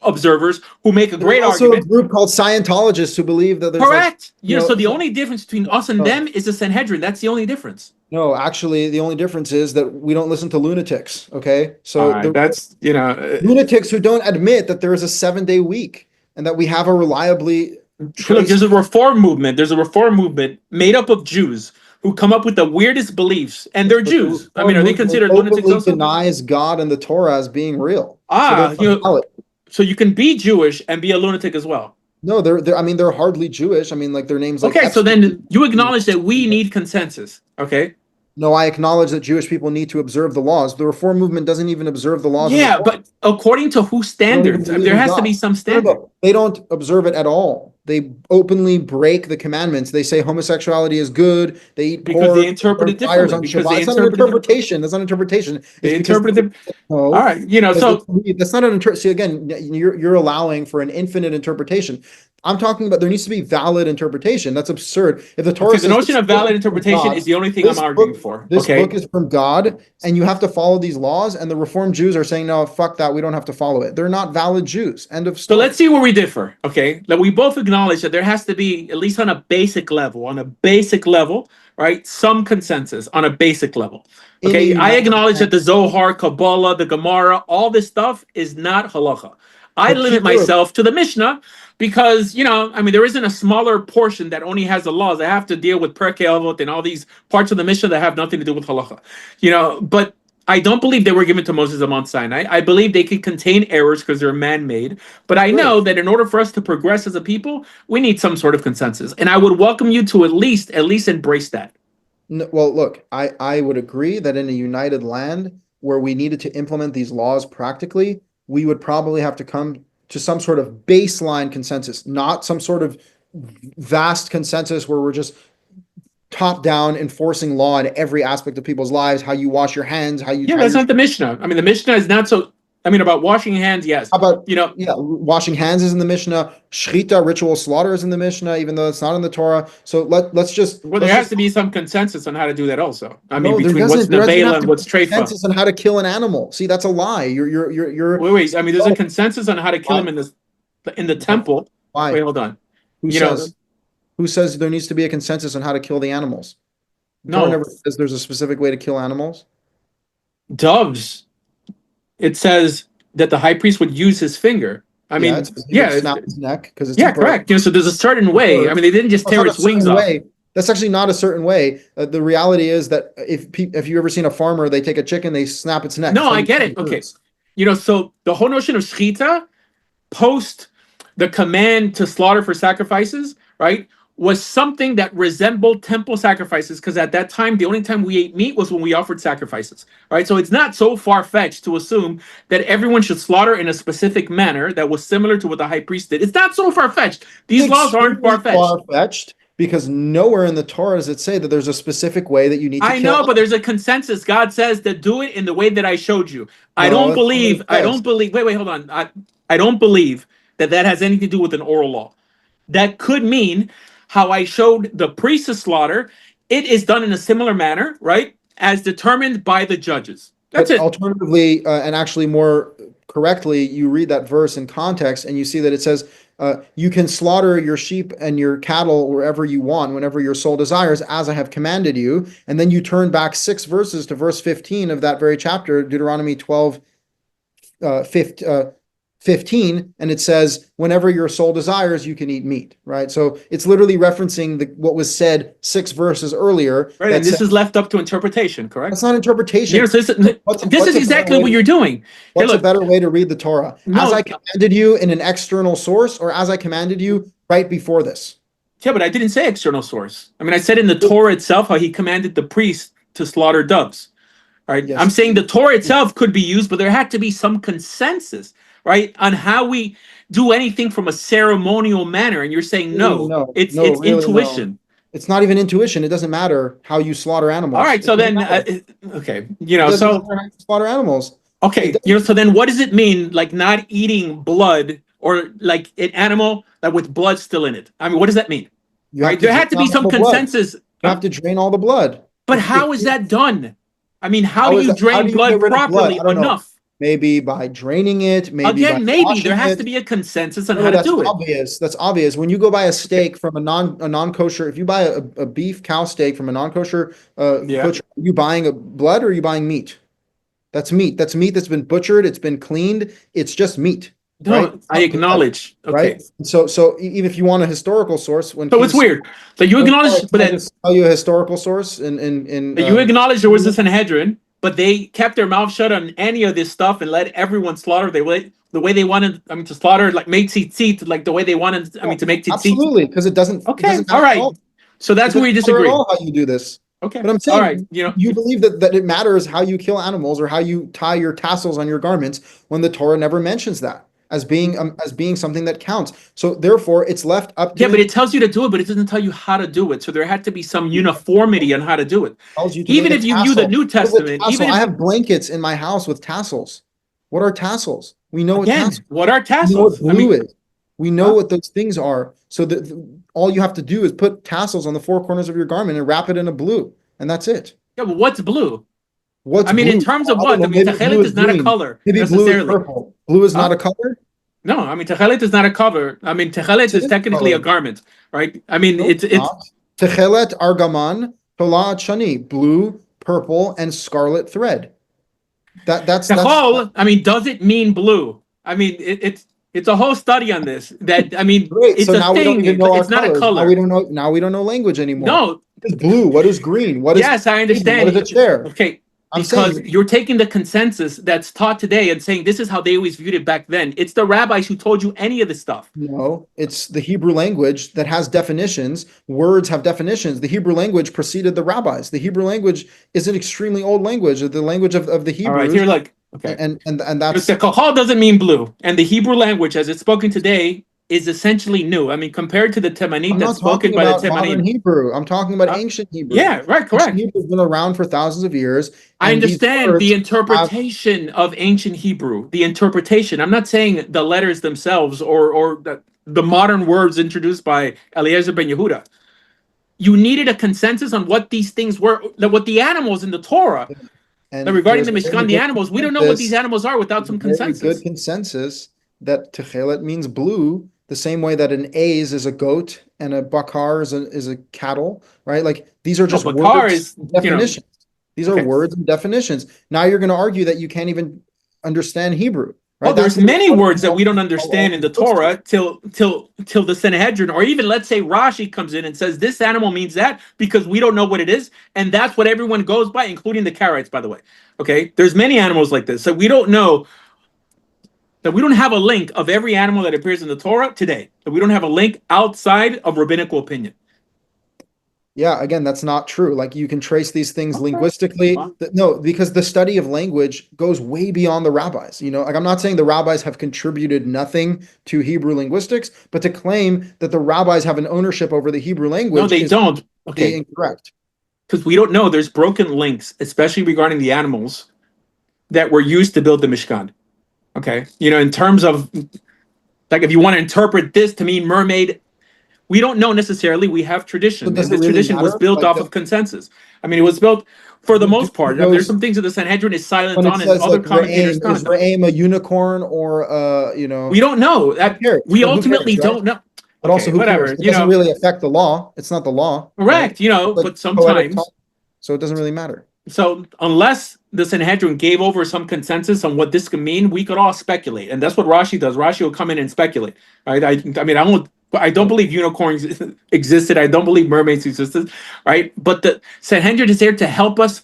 observers who make a great also argument. a group called Scientologists who believe that there's Correct. So the so, only difference between us and them is the Sanhedrin. That's the only difference. no, actually, the only difference is that we don't listen to lunatics. Okay, so the That's lunatics who don't admit that there is a 7-day week and that we have a reliably Look, there's a reform movement. There's a reform movement made up of Jews who come up with the weirdest beliefs, and they're Jews. I mean, are they considered lunatics openly also? denies God and the Torah as being real. So you can be Jewish and be a lunatic as well. No, I mean, they're hardly Jewish. I mean, like their names like Okay, so then you acknowledge that we need consensus. Okay. No, I acknowledge that Jewish people need to observe the laws. The Reform movement doesn't even observe the laws. Yeah, but according to whose standards? There has to be some standard. They don't observe it at all. They openly break the commandments. They say homosexuality is good. They eat because pork, they interpret it differently. Because that's not an interpretation. That's not an interpretation. They interpret it. All right, so that's not an interpretation. See, again, you're allowing for an infinite interpretation. I'm talking about there needs to be valid interpretation. That's absurd. If the Torah the notion of valid interpretation is the only thing I'm arguing for. This book is from God, and you have to follow these laws. And the Reformed Jews are saying, no, fuck that. We don't have to follow it. They're not valid Jews. End of story. So let's see where we differ. Okay, that we both acknowledge that there has to be, at least on a basic level, right? Some consensus on a basic level. Okay, I acknowledge that the Zohar, Kabbalah, the Gemara, all this stuff is not halacha. I limit myself to the Mishnah because, I mean, there isn't a smaller portion that only has the laws. I have to deal with Perkei Avot and all these parts of the Mishnah that have nothing to do with halacha. But I don't believe they were given to Moses on Mount Sinai. I believe they could contain errors because they're man-made. But I know that in order for us to progress as a people, we need some sort of consensus. And I would welcome you to at least embrace that. Well, look, I would agree that in a united land where we needed to implement these laws practically, we would probably have to come to some sort of baseline consensus, not some sort of vast consensus where we're just top down enforcing law in every aspect of people's lives, how you wash your hands, how you Yeah, tie that's your. not the Mishnah. I mean, the Mishnah is not so. I mean, about washing hands, yes. How about, You know, yeah, washing hands is in the Mishnah. Shechita, ritual slaughter, is in the Mishnah, even though it's not in the Torah. So let's just well, there has to be some consensus on how to do that also. I mean, no, there between what's doesn't. There doesn't nevela have and to what's be treifa. consensus on how to kill an animal. See, that's a lie. You're. Wait. I mean, there's a Oh, consensus on how to kill why? him in the temple. Why? Wait, hold on. Who You know, says? Who says there needs to be a consensus on how to kill the animals? The Torah no never says there's a specific way to kill animals. doves. It says that the high priest would use his finger. I Yeah, mean, it's he would yeah, snap his neck because it's a yeah, bird. correct. You know, so there's a certain A way. I bird. mean, they didn't just That's tear not a its wings certain off. way. That's actually not a certain way. The reality is that if you ever seen a farmer, they take a chicken, they snap its neck. That's No, how I you get kill it. Okay. birds. You know, so the whole notion of shechita post the command to slaughter for sacrifices, right, was something that resembled temple sacrifices because at that time, the only time we ate meat was when we offered sacrifices, right? So it's not so far fetched to assume that everyone should slaughter in a specific manner that was similar to what the high priest did. It's not so far fetched. These laws aren't Extremely far fetched. far-fetched because nowhere in the Torah does it say that there's a specific way that you need to I kill know, but animals. there's a consensus. God says to do it in the way that I showed you. No, that's not what it I says. don't believe, wait, hold on. I don't believe that that has anything to do with an oral law. That could mean how I showed the priest to slaughter. It is done in a similar manner, right? As determined by the judges. That's But it. alternatively, and actually more correctly, you read that verse in context and you see that it says, you can slaughter your sheep and your cattle wherever you want, whenever your soul desires, as I have commanded you. And then you turn back 6 verses to verse 15 of that very chapter, Deuteronomy 12, 15, and it says, whenever your soul desires, you can eat meat, right? So it's literally referencing what was said 6 verses earlier. Right. And this is left up to interpretation, correct? That's not You know, interpretation. so this is What's a better exactly way what you're doing. Hey, What's a look, better way to read the Torah? As no, I commanded you in an external source, or as I commanded you right before this? yeah, but I didn't say external source. I mean, I said in the Torah itself how he commanded the priest to slaughter doves. Right? I'm Yes. saying the Torah itself could be used, but there had to be some consensus, right, on how we do anything from a ceremonial manner. And you're saying Really, no, no, it's no, really, no. intuition. It's not even intuition. It doesn't matter how you slaughter All animals. right, It so doesn't then, matter. okay, you It know, doesn't so matter how you slaughter animals. It okay, you know, doesn't. so then what does it mean, like not eating blood or like an animal that with blood still in it? I mean, what does that mean? You have Right? to There drain had to be out some all the blood. consensus. You have to drain all the blood. But how is that done? I mean, how do How is you that? How drain do you get blood rid of blood? properly I don't know. enough? Maybe by draining it, maybe by Again, maybe there washing has to it. be a consensus on No, how no, to that's do it. obvious. That's obvious. When you go buy a Okay. steak from a non kosher, if you buy a beef cow steak from a non kosher Yeah. butcher, are you buying a blood or are you buying meat? That's meat. That's meat that's been butchered. It's been cleaned. It's just meat, right? No, It's I not blood, acknowledge. Okay. right? So even if you want a historical source, when So it's King Saul, weird. So you acknowledge, but can I that just tell you a historical source in you acknowledge there was this Sanhedrin, but they kept their mouth shut on any of this stuff and let everyone slaughter the way they wanted. I mean, to slaughter like make tzitzit like the way they wanted. I Yeah, mean, to make tzitzit. absolutely, because it Okay. doesn't All matter at right. all. So It that's where we doesn't matter at disagree. all how you do this. Okay. But I'm All right. saying You know, you believe that it matters how you kill animals or how you tie your tassels on your garments when the Torah never mentions that as being something that counts. So therefore, it's left up yeah, to but it tells you to do it, but it doesn't tell you how to do it. So there had to be some uniformity on how to do it. tells you to make Even a if you view the tassel. New What is a Testament, even tassel? I if have blankets in my house with tassels. What are tassels? We know what again, tassels. what are We know what tassels? I blue mean, is. We know huh? what those things are. So that all you have to do is put tassels on the four corners of your garment and wrap it in a blue, and that's it. Yeah, but what's blue? What's I mean, in blue? terms of I don't what? I know. mean, Maybe blue techelet is is not a green. color Maybe blue is necessarily. purple. Blue is not Huh? a color. No, I mean, techelet is not a cover. I mean, techelet Yes, it is is a technically a color. garment, right? I mean, No, it's it's not. Techelet argaman tola shani, blue, purple, and scarlet thread. That's techol. I mean, does it mean blue? I mean, it's a whole study on this. That I mean, great. it's So a now we don't even thing, know but our it's not a colors. Now we color. don't know. Now we don't know language anymore. No, What is blue? What is green? What is yes, I what is understand. a chair? Okay, I'm because saying you're taking the consensus that's taught today and saying this is how they always viewed it back then. It's the rabbis who told you any of this stuff. no, it's the Hebrew language that has definitions. Words have definitions. The Hebrew language preceded the rabbis. The Hebrew language is an extremely old language, the language of the All right, Hebrews. here, like, okay. And Because that's the kahal doesn't mean blue, and the Hebrew language, as it's spoken today, is essentially new. I mean, compared to the Temanit I'm that's not spoken talking by the about modern Temanim. Hebrew. I'm talking about Uh, ancient Hebrew. yeah, right, Ancient correct. Hebrew has been around for thousands of years, I and these understand the words have interpretation of ancient Hebrew, the interpretation. I'm not saying the letters themselves or the modern words introduced by Eliezer ben Yehuda. You needed a consensus on what these things were, what the animals in the Torah, that and regarding there's the a very Mishkan, the good animals. We don't know what these consensus. animals are without There's a some very good consensus. consensus that techelet means blue, the same way that an A's is a goat and a bakar is a cattle, right? Like these are No, just Bakar words, is, definitions. These are okay. words and definitions. Now you're going to argue that you can't even understand Hebrew, Oh, right? That's there's what many what words that we don't all understand in these the books do. Torah till the Sanhedrin, or even let's say Rashi comes in and says this animal means that because we don't know what it is, and that's what everyone goes by, including the Karaites, by the way. Okay, there's many animals like this, so we don't know that we don't have a link of every animal that appears in the Torah today. That we don't have a link outside of rabbinical opinion. Yeah, again, that's not true. Like you can trace these things Okay. linguistically. No, because the study of language goes way beyond the rabbis. Like I'm not saying the rabbis have contributed nothing to Hebrew linguistics, but to claim that the rabbis have an ownership over the Hebrew No, language they is don't. completely Okay, incorrect. because we don't know. There's broken links, especially regarding the animals that were used to build the Mishkan. Okay, in terms of like if you want to interpret this to mean mermaid, we don't know necessarily. We have So tradition, does and it this really tradition was matter? built Like off of consensus. I mean, it was built for the do most part. I mean, there's those some things that the Sanhedrin is silent when it on, and says other like commentators Re'em, is comment on. Re'em a unicorn or We don't know. who cares? We But who cares, ultimately right? don't know. But also Okay, who cares? whatever. It doesn't really affect the law. It's not the law, right? Correct. It's like But poetic sometimes, talk, so it doesn't really matter. so unless the Sanhedrin gave over some consensus on what this could mean, we could all speculate, and that's what Rashi does. Rashi will come in and speculate. Right? I mean, I don't believe unicorns existed. I don't believe mermaids existed. Right? But the Sanhedrin is there to help us,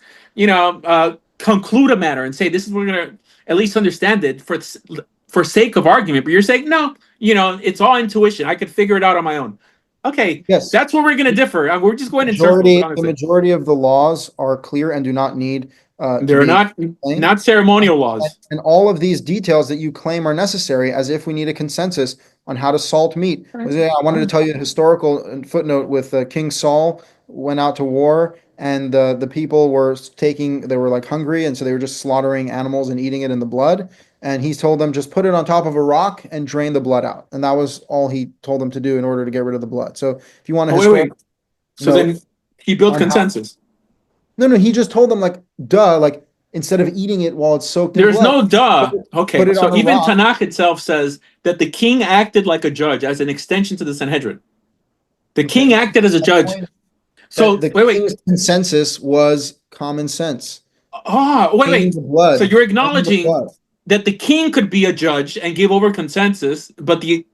conclude a matter and say this is what we're gonna at least understand it for sake of argument. But you're saying no. It's all intuition. I could figure it out on my own. Okay, Yes, that's where we're gonna differ. We're just going in circles, the honestly. majority of the laws are clear and do not need to They're be not explained. ceremonial laws. And all of these details that you claim are necessary, as if we need a consensus on how to salt meat. I wanted to tell you a historical footnote with King Saul went out to war, and the people they were like hungry, and so they were just slaughtering animals and eating it in the blood. And he told them just put it on top of a rock and drain the blood out, and that was all he told them to do in order to get rid of the blood. So if you want a Oh, wait, wait. historical So note then he built on how, consensus. no, he just told them like, duh, like instead of eating it while it's soaked in There's blood, no put duh. it, put Okay, it so on a even rock. Tanakh itself says that the king acted like a judge as an extension to the Sanhedrin. The king Okay. acted as a My judge. point that So the wait, wait. king's consensus was common sense. Wait, Draining wait. the So blood. you're Draining the acknowledging blood. that the king could be a judge and give over consensus, but the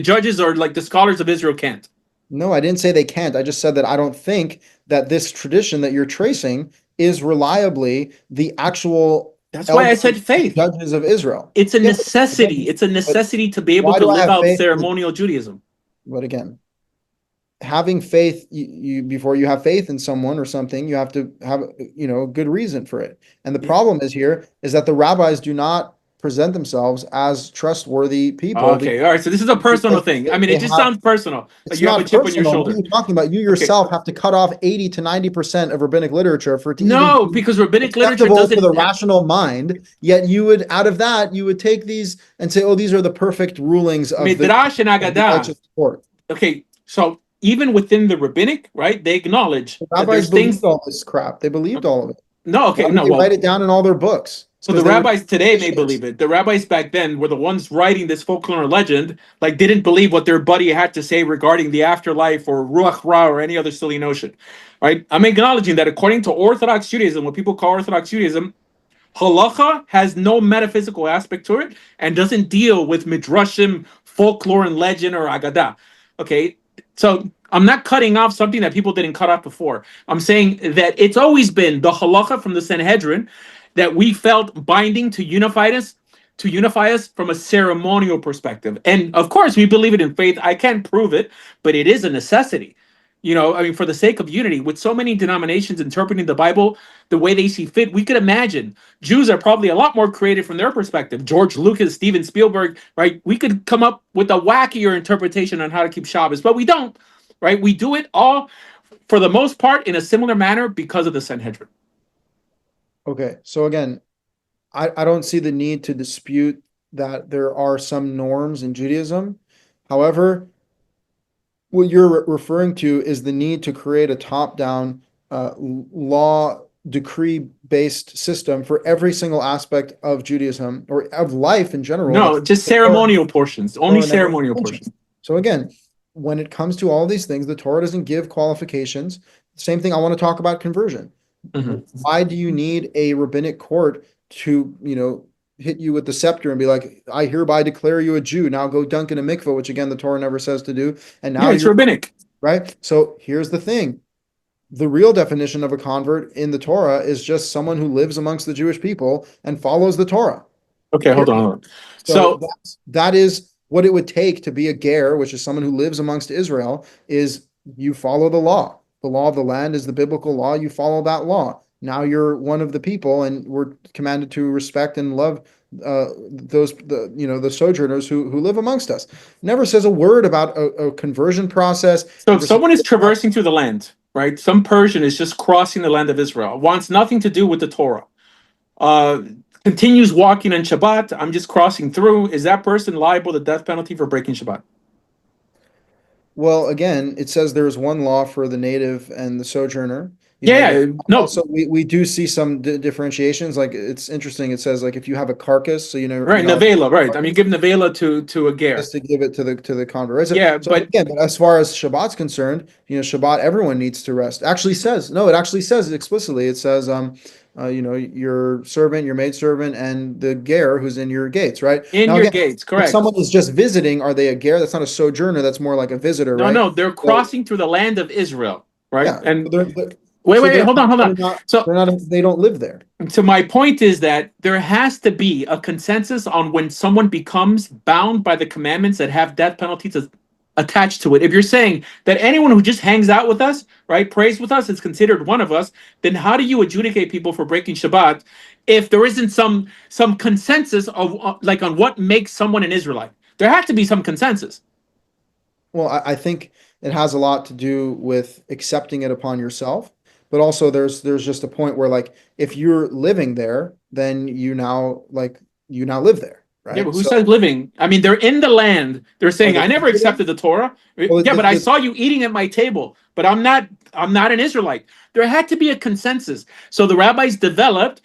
judges or like the scholars of Israel can't. No, I didn't say they can't. I just said that I don't think that this tradition that you're tracing is reliably the actual That's why I elders said and faith. judges of Israel. It's a Yes, necessity. It's a but necessity to be able why to do I live have out faith? ceremonial Judaism. But again, having faith, before you have faith in someone or something, you have to have a good reason for it. And the Yeah. problem is that the rabbis do not present themselves as trustworthy people Okay, all right. So this is a personal because thing. I mean, they it just have sounds personal. Like it's you have a not chip on your personal. What are shoulder. you talking about? You Okay. yourself have to cut off 80 to 90% of rabbinic literature for it to even No, be because rabbinic literature acceptable to the doesn't. rational mind. Yet you would, out of that, you would take these and say, "Oh, these are the perfect rulings of the Midrash and Agadah. righteous court." Okay, so even within the rabbinic, right, they acknowledge The that rabbis there's believed things. all this crap. They believed all of it. No, Why okay, would no. they write Well, it down in all their books? It's so the because they were rabbis today may superstitious. believe it. The rabbis back then were the ones writing this folklore legend, like didn't believe what their buddy had to say regarding the afterlife or ruach ra or any other silly notion. Right? I'm acknowledging that according to Orthodox Judaism, what people call Orthodox Judaism, halacha has no metaphysical aspect to it and doesn't deal with midrashim, folklore and legend, or agadah. Okay, So I'm not cutting off something that people didn't cut off before. I'm saying that it's always been the halacha from the Sanhedrin that we felt binding to unify us from a ceremonial perspective. And of course, we believe it in faith. I can't prove it, but it is a necessity. I mean, for the sake of unity, with so many denominations interpreting the Bible the way they see fit, we could imagine Jews are probably a lot more creative from their perspective. George Lucas, Steven Spielberg, right? We could come up with a wackier interpretation on how to keep Shabbos, but we don't, right? We do it all, for the most part, in a similar manner because of the Sanhedrin. Okay, so again, I don't see the need to dispute that there are some norms in Judaism. However, what you're referring to is the need to create a top-down law decree-based system for every single aspect of Judaism or of life in general. No, just ceremonial portions, only ceremonial portions. So again, when it comes to all these things, the Torah doesn't give qualifications. Same thing, I want to talk about conversion. Why do you need a rabbinic court to, hit you with the scepter and be like, I hereby declare you a Jew. Now go dunk in a mikveh, which again, the Torah never says to do. And now it's rabbinic. Right? So here's the thing. The real definition of a convert in the Torah is just someone who lives amongst the Jewish people and follows the Torah. Okay, hold on. So that is what it would take to be a ger, which is someone who lives amongst Israel, is you follow the law. The law of the land is the biblical law. You follow that law. Now you're one of the people, and we're commanded to respect and love the sojourners who live amongst us. Never says a word about a conversion process. So if someone is traversing through the land, right? Some Persian is just crossing the land of Israel, wants nothing to do with the Torah, continues walking on Shabbat. I'm just crossing through. Is that person liable to death penalty for breaking Shabbat? Well, again, it says there is one law for the native and the sojourner. No. So we do see some differentiations. Like it's interesting. It says like if you have a carcass, so right, nevela, right? I mean, give nevela to a ger, just to give it to the convert. Right? So, but again, as far as Shabbat's concerned, Shabbat everyone needs to rest. It actually says it explicitly. It says your servant, your maidservant, and the ger who's in your gates, right? Gates, correct. If someone is just visiting, are they a ger? That's not a sojourner. That's more like a visitor, right? No, they're crossing through the land of Israel, right? Yeah, and wait, hold on. They don't live there. So my point is that there has to be a consensus on when someone becomes bound by the commandments that have death penalties attached to it. If you're saying that anyone who just hangs out with us, right, prays with us, is considered one of us, then how do you adjudicate people for breaking Shabbat if there isn't some consensus of on what makes someone an Israelite? There has to be some consensus. Well, I think it has a lot to do with accepting it upon yourself. But also there's just a point where like if you're living there, then you now live there, right? Yeah, but who says living? I mean, they're in the land. They're saying, I never accepted the Torah. But I saw you eating at my table, but I'm not an Israelite. There had to be a consensus. So the rabbis developed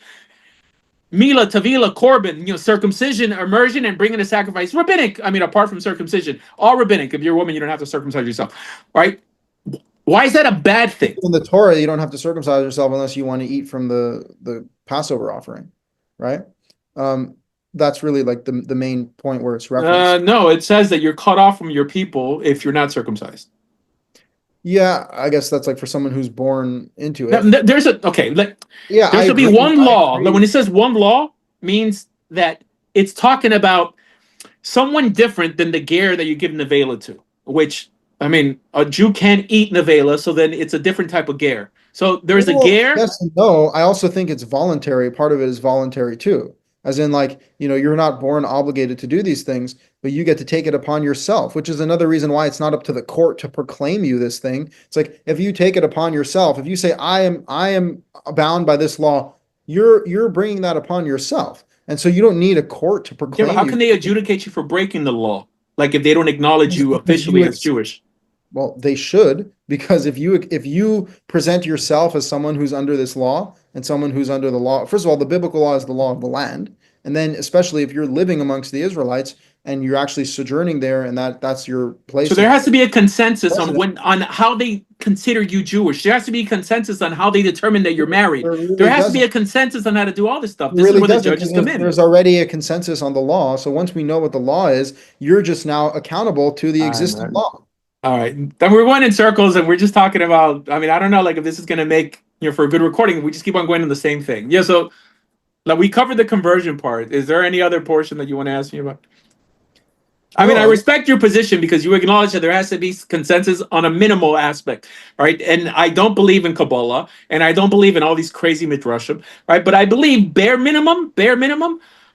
Mila, Tavila, Korban, circumcision, immersion, and bringing a sacrifice. Rabbinic. I mean, apart from circumcision, all rabbinic. If you're a woman, you don't have to circumcise yourself, right? Why is that a bad thing? In the Torah, you don't have to circumcise yourself unless you want to eat from the Passover offering, right? That's really like the main point where it's referenced. No, it says that you're cut off from your people if you're not circumcised. Yeah, I guess that's like for someone who's born into it. There should be one law. When it says one law, means that it's talking about someone different than the ger that you give nevela to, which, I mean, a Jew can't eat nevela, so then it's a different type of ger. So there's a ger. Yes and no. I also think it's voluntary. Part of it is voluntary too. As in, like, you're not born obligated to do these things, but you get to take it upon yourself, which is another reason why it's not up to the court to proclaim you this thing. It's like, if you take it upon yourself, if you say, I am bound by this law, you're bringing that upon yourself. And so you don't need a court to proclaim. Yeah, but how can they adjudicate you for breaking the law? Like if they don't acknowledge you officially as Jewish? Well, they should, because if you present yourself as someone who's under this law and someone who's under the law, first of all, the biblical law is the law of the land. And then especially if you're living amongst the Israelites and you're actually sojourning there and that's your place. So there has to be a consensus on how they consider you Jewish. There has to be a consensus on how they determine that you're married. There has to be a consensus on how to do all this stuff. This is where the judges come in. There's already a consensus on the law. So once we know what the law is, you're just now accountable to the existing law. All right. Then we're going in circles and we're just talking about, I mean, I don't know, like if this is going to make, for a good recording, we just keep on going on the same thing. Yeah. So like we covered the conversion part. Is there any other portion that you want to ask me about? I mean, I No, respect your position because you acknowledge that there has to be consensus on a minimal aspect, right? And I don't believe in Kabbalah, and I don't believe in all these crazy midrashim, right? But I believe bare minimum,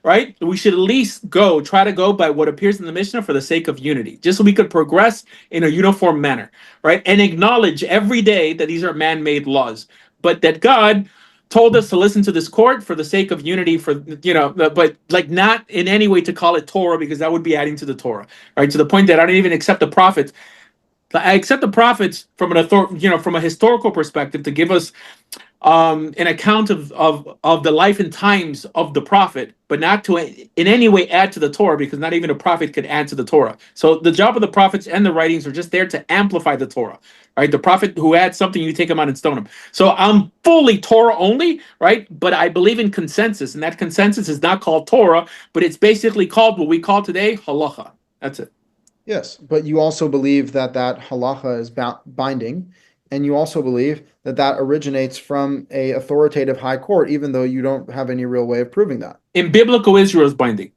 right? We should at least try to go by what appears in the Mishnah for the sake of unity, just so we could progress in a uniform manner, right? And acknowledge every day that these are man-made laws, but that God told us to listen to this court for the sake of unity but like not in any way to call it Torah because that would be adding to the Torah, right? To the point that I don't even accept the prophets. I accept the prophets from from a historical perspective to give us an account of the life and times of the prophet, but not to in any way add to the Torah, because not even a prophet could add to the Torah. So the job of the prophets and the writings are just there to amplify the Torah, right? The prophet who adds something, you take him out and stone him. So I'm fully Torah only, right? But I believe in consensus, and that consensus is not called Torah, but it's basically called what we call today halacha. That's it. yes, but you also believe that that halacha is binding, and you also believe that that originates from a authoritative high court, even though you don't have any real way of proving that. In biblical Israel is binding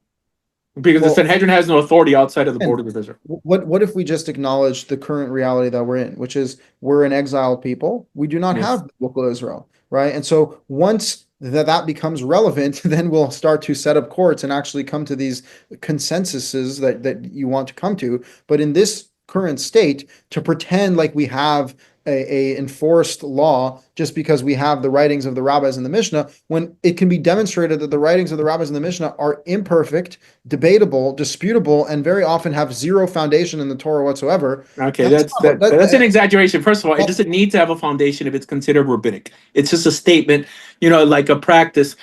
because the Well, Sanhedrin has no authority outside of the and borders of Israel. what if we just acknowledge the current reality that we're in, which is we're an exiled people. We do not Yes. have biblical Israel, right? And so once that becomes relevant, then we'll start to set up courts and actually come to these consensuses that you want to come to. But in this current state, to pretend like we have a enforced law just because we have the writings of the rabbis and the Mishnah, when it can be demonstrated that the writings of the rabbis and the Mishnah are imperfect, debatable, disputable, and very often have zero foundation in the Torah whatsoever. Okay, that's an exaggeration. First of all, it That, doesn't need to have a foundation if it's considered rabbinic. It's just a statement, like a practice.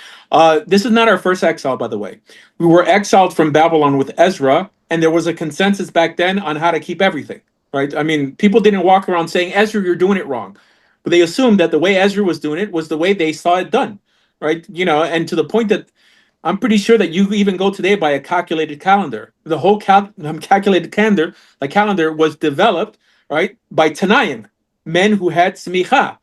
This is not our first exile, by the way. We were exiled from Babylon with Ezra, and there was a consensus back then on how to keep everything, right? I mean, people didn't walk around saying, Ezra, you're doing it wrong. But they assumed that the way Ezra was doing it was the way they saw it done, right? And to the point that I'm pretty sure that you even go today by a calculated calendar. The whole calculated calendar was developed, right, by Tanaim, men who had smicha,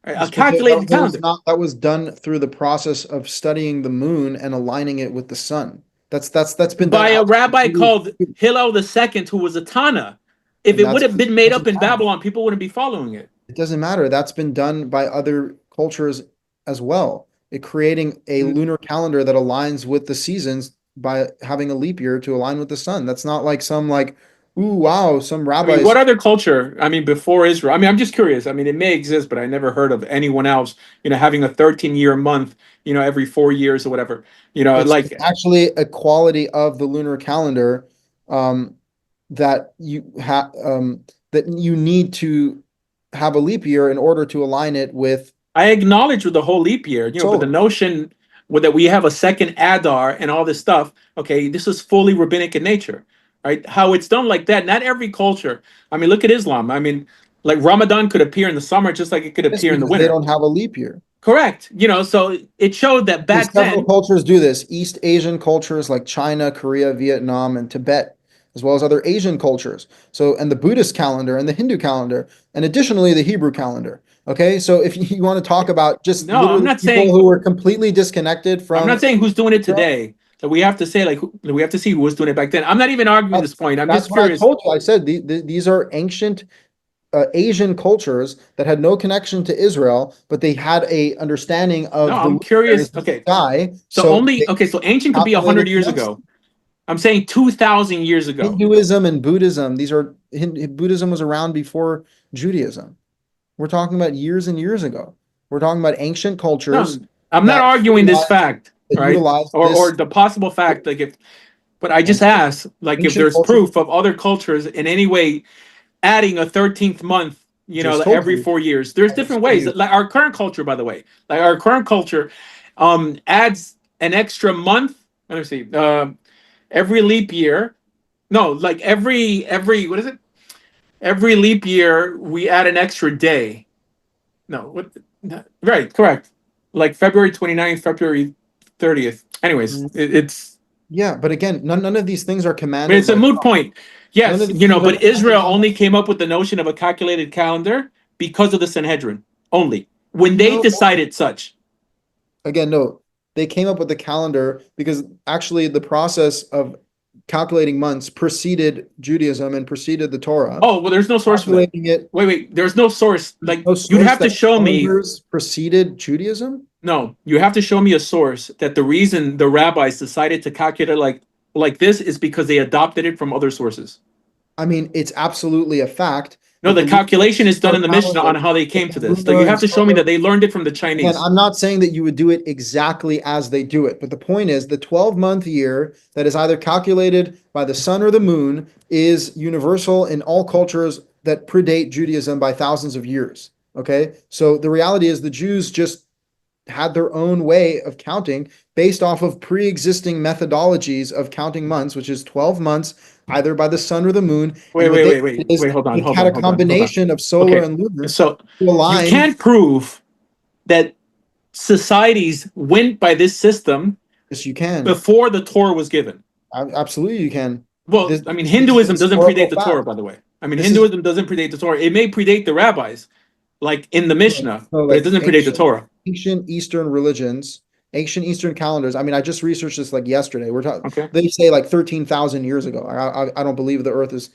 right? A yes, but calculated calendar. that was done through the process of studying the moon and aligning it with the sun. That's been done By a out. rabbi called Hillel II, who was a Tana. If And it would that's have been made up doesn't in matter. Babylon, people wouldn't be following it. It doesn't matter. That's been done by other cultures as well. It creating a lunar calendar that aligns with the seasons by having a leap year to align with the sun. That's not like some like, ooh, wow, some I mean, rabbis. what other culture? I mean, before Israel. I mean, I'm just curious. I mean, it may exist, but I never heard of anyone else, having a 13-year month, every 4 years or whatever. It's actually a quality of the lunar calendar um, that you have that you need to have a leap year in order to align it with I acknowledge with the whole leap year, but the solar. notion that we have a second Adar and all this stuff, okay, this is fully rabbinic in nature, right? How it's done like that. Not every culture. I mean, look at Islam. I mean, like Ramadan could appear in the summer just like it could Yes, appear in the because they winter. don't have a leap year. Correct. So it showed that And back several then. cultures do this. East Asian cultures like China, Korea, Vietnam, and Tibet, as well as other Asian cultures. So, and the Buddhist calendar and the Hindu calendar, and additionally the Hebrew calendar. Okay, so if you want to talk about just No, I'm literally not people saying. who were completely disconnected I'm from not saying who's doing it Israel, today. That we have to say we have to see who was doing it back then. I'm not even arguing this point. I'm that's just what I curious. told you. I said these are ancient Asian cultures that had no connection to Israel, but they had a understanding No, of the I'm lunar curious. Okay, sky. so So only they okay. So ancient could be 100 calculated years against ago. I'm saying 2,000 years ago. Hinduism and Buddhism. These are Buddhism was around before Judaism. We're talking about years and years ago. We're talking about ancient No, cultures I'm not that arguing this fact, right? utilized Or this the possible fact, but I just ancient, asked, like, if ancient there's culture. proof of other cultures in any way adding a 13th month, Just told every you. 4 years. There's I just different told ways. you. Like our current culture, by the way, like our current culture, adds an extra month. Let me see. Every leap year. No, like every what is it? Every leap year we add an extra day. No, what? Right, correct. Like February 29th, February 30th. Anyways, Mm. it's Yeah, but again, none of these things are But commanded it's a by moot point. none Yes, of these things are but commanded Israel by only came up with the notion of a calculated calendar because of the Sanhedrin only. When they no. decided such. Again, no, they came up with the calendar because actually the process of calculating months preceded Judaism and preceded the Torah. Oh, well, there's no source for that. Calculating it, Wait, there's no source. there's Like, no you'd source have to that show me. calendars preceded Judaism. No, you have to show me a source that the reason the rabbis decided to calculate it like this is because they adopted it from other sources. I mean, it's absolutely a fact No, that the the lunar calculation is done solar in the Mishnah on calendar, how they that came the to this. So you lunar have and to show me solar. that they learned it from the Again, Chinese. I'm not saying that you would do it exactly as they do it, but the point is the 12-month year that is either calculated by the sun or the moon is universal in all cultures that predate Judaism by thousands of years. Okay. So the reality is the Jews just had their own way of counting based off of pre-existing methodologies of counting months, which is 12 months, either by the sun or the moon. Wait, And what wait, they wait, wait, did is wait. Hold on, they hold had on, a hold on, hold on. combination of solar Okay, and lunar so to you align. can't prove that societies went by this system Yes, you can. before the Torah was given. Absolutely, you can. Well, This, I mean, this is a Hinduism doesn't predate historical the Torah, fact. by the way. I mean, This is Hinduism doesn't predate the Torah. It may predate the rabbis, like in the Mishnah, so but it like doesn't predate the Torah. ancient Eastern religions, ancient Eastern calendars. I mean, I just researched this like yesterday. We're talking. Okay. They say like 13,000 years ago. I don't believe the Earth is.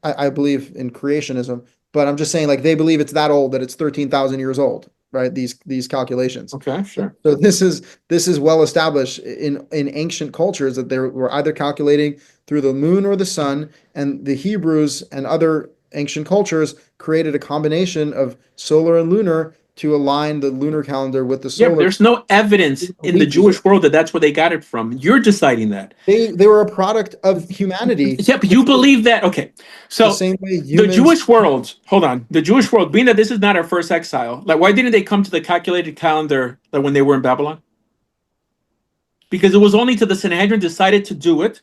I believe in creationism, but I'm just saying like they believe it's that old that it's 13,000 years old, right? These calculations. Okay, sure. So this is well established in ancient cultures that they were either calculating through the moon or the sun, and the Hebrews and other ancient cultures created a combination of solar and lunar to align the lunar calendar with the Yeah, but solar. there's no evidence in the Believe these. Jewish world that that's where they got it from. You're deciding that. They were a product of humanity, Yeah, but you believe that. Okay. the So same way the humans. Jewish world, hold on. The Jewish world, being that this is not our first exile, like why didn't they come to the calculated calendar like when they were in Babylon? Because it was only till the Sanhedrin decided to do it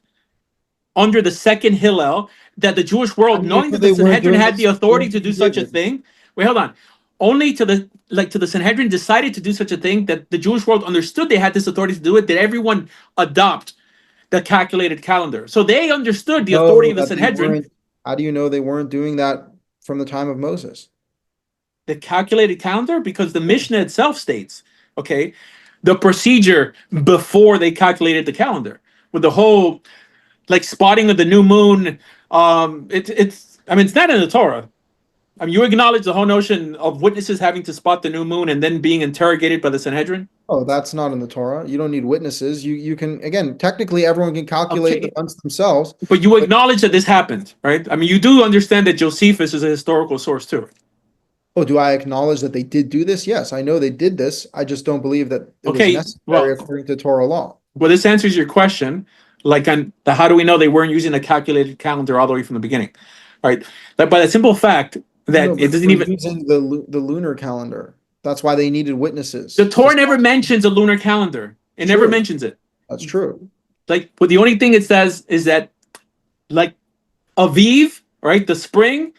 under the second Hillel that the Jewish How world, do you knowing know that the they weren't Sanhedrin doing had the this authority during to do King such a David? thing. Wait, hold on. Only to the Sanhedrin decided to do such a thing that the Jewish world understood they had this authority to do it, that everyone adopt the calculated calendar. So they understood the authority Know of the that they Sanhedrin. weren't. How do you know they weren't doing that from the time of Moses? The calculated calendar, because the Mishnah itself states, okay, the procedure before they calculated the calendar with the whole like spotting of the new moon. It's I mean it's not in the Torah. I mean you acknowledge the whole notion of witnesses having to spot the new moon and then being interrogated by the Sanhedrin. Oh, that's not in the Torah. You don't need witnesses. You can again, technically everyone can calculate the Okay, months themselves. but you But acknowledge that this happened, right? I mean you do understand that Josephus is a historical source too. oh, do I acknowledge that they did do this? Yes, I know they did this. I just don't believe that it was Okay, necessary well, according to Torah law. this answers your question. Like on the how do we know they weren't using a calculated calendar all the way from the beginning, right? Like by the simple fact No, that it but doesn't we're even using the lunar calendar. That's why they needed the witnesses to Torah never mentions a lunar calendar. It never true. mentions it. That's true. Like, but the only thing it says is that like Aviv, right, the spring,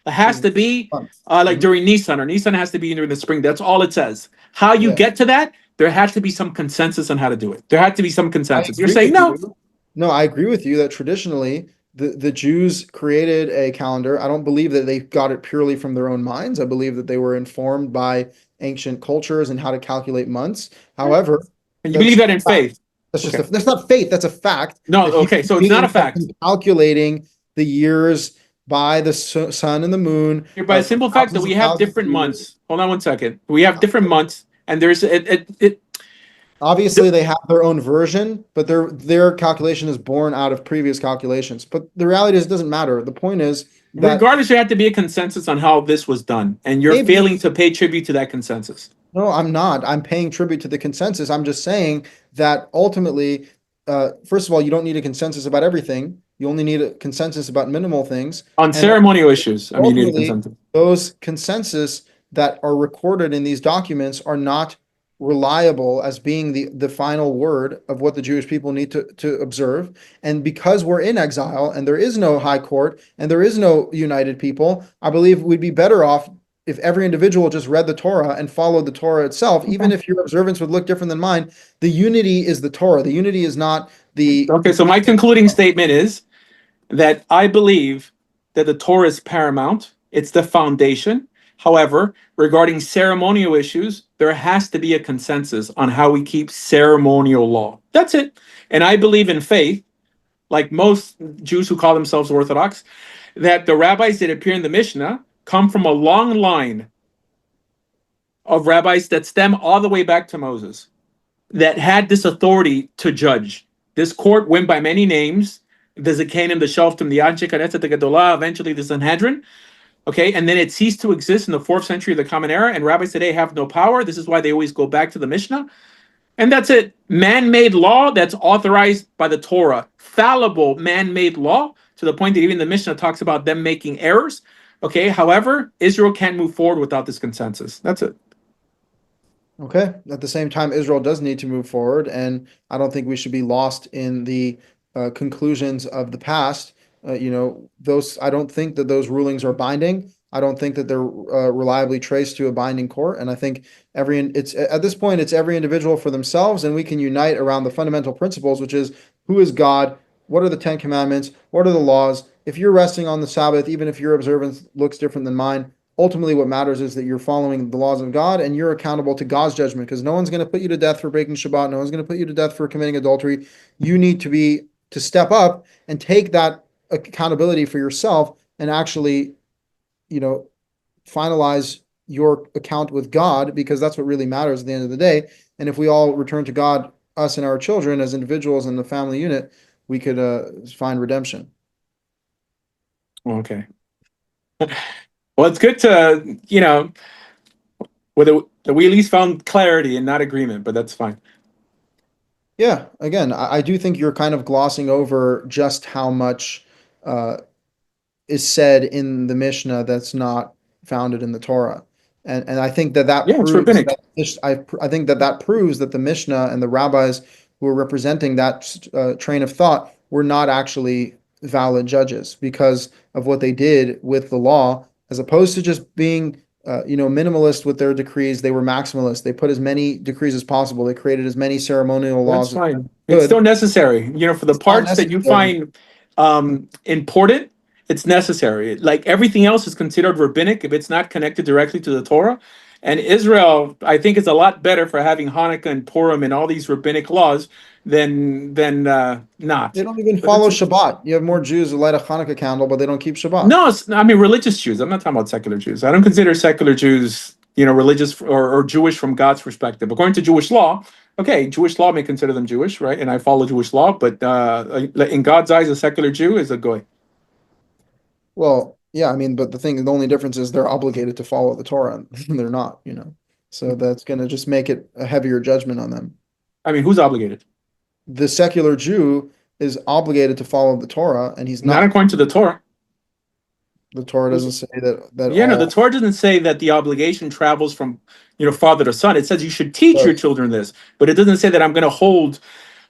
it has Is to be month. like Mhm. during Nisan, or Nisan has to be during the spring. That's all it says. How you Yeah, get to that, there has to be some consensus on how to do it. There had to be some I consensus. You're agree saying with no. you. No, I agree with you that traditionally the Jews created a calendar. I don't believe that they got it purely from their own minds. I believe that they were informed by ancient cultures and how to calculate months. However, And you that's believe that in faith. just Okay. that's not faith. That's a fact No, that okay. human So it's not a beings have fact. been calculating the years by the sun and the moon By the for simple fact that thousands we and have thousands of different years. months. Hold on one second. We have different months, and there's it Obviously, they have their own version, but their calculation is born out of previous calculations. But the reality is, it doesn't matter. The point is that regardless, there had to be a consensus on how this was done, and you're maybe failing to pay tribute to that consensus. no, I'm not. I'm paying tribute to the consensus. I'm just saying that ultimately, first of all, you don't need a consensus about everything. You only need a consensus about minimal things. On And ceremonial issues, I mean, you need a ultimately, consensus. those consensus that are recorded in these documents are not reliable as being the final word of what the Jewish people need to observe. And because we're in exile and there is no high court and there is no united people, I believe we'd be better off if every individual just read the Torah and followed the Torah itself, even if your observance would look different than mine, the unity is the Torah. The unity is not the. Okay, so my concluding statement is that I believe that the Torah is paramount. It's the foundation. However, regarding ceremonial issues, there has to be a consensus on how we keep ceremonial law. That's it. And I believe in faith, like most Jews who call themselves Orthodox, that the rabbis that appear in the Mishnah come from a long line of rabbis that stem all the way back to Moses, that had this authority to judge. This court went by many names. The Zakanim, the Shoftim, the Anshe Knesset, the Gedolah, eventually the Sanhedrin. Okay, and then it ceased to exist in the 4th century of the Common Era, and rabbis today have no power. This is why they always go back to the Mishnah. And that's it. Man-made law that's authorized by the Torah. Fallible man-made law, to the point that even the Mishnah talks about them making errors. Okay, however, Israel can't move forward without this consensus. That's it. Okay. At the same time, Israel does need to move forward, and I don't think we should be lost in the conclusions of the past. Those I don't think that those rulings are binding. I don't think that they're reliably traced to a binding court, and I think it's at this point it's every individual for themselves, and we can unite around the fundamental principles, which is who is God, what are the Ten Commandments, what are the laws. If you're resting on the Sabbath, even if your observance looks different than mine, ultimately what matters is that you're following the laws of God and you're accountable to God's judgment, because no one's going to put you to death for breaking Shabbat. No one's going to put you to death for committing adultery. You need to step up and take that accountability for yourself and actually, finalize your account with God, because that's what really matters at the end of the day. And if we all return to God, us and our children as individuals in the family unit, we could find redemption. Okay. Well, it's good to, whether we at least found clarity and not agreement, but that's fine. Yeah, again, I do think you're kind of glossing over just how much is said in the Mishnah that's not founded in the Torah, and I think that Yeah, it's proves rabbinic. that I think that proves that the Mishnah and the rabbis who are representing that train of thought were not actually valid judges because of what they did with the law, as opposed to just being minimalist with their decrees. They were maximalist. They put as many decrees as possible. They created as many ceremonial That's laws as fine. they It's could. still necessary. For the It's not parts that you necessary. find important, it's necessary. Like everything else is considered rabbinic if it's not connected directly to the Torah. And Israel, I think, is a lot better for having Hanukkah and Purim and all these rabbinic laws than They not. don't even But follow that's Shabbat. You have more Jews who light a Hanukkah candle, but they don't keep Shabbat. no. I mean religious Jews. I'm not talking about secular Jews. I don't consider secular Jews, religious or Jewish from God's perspective. According to Jewish law, okay, Jewish law may consider them Jewish, right? And I follow Jewish law, but in God's eyes, a secular Jew is a goy. Well, yeah, I mean, but the only difference is they're obligated to follow the Torah, and they're not, So that's going to just make it a heavier judgment on them. I mean, who's obligated? The secular Jew is obligated to follow the Torah, and he's Not not. according to the Torah. The Torah doesn't say that Yeah, no, the all. Torah doesn't say that the obligation travels from, father to son. It says you should teach your children this, but it doesn't say that I'm going to hold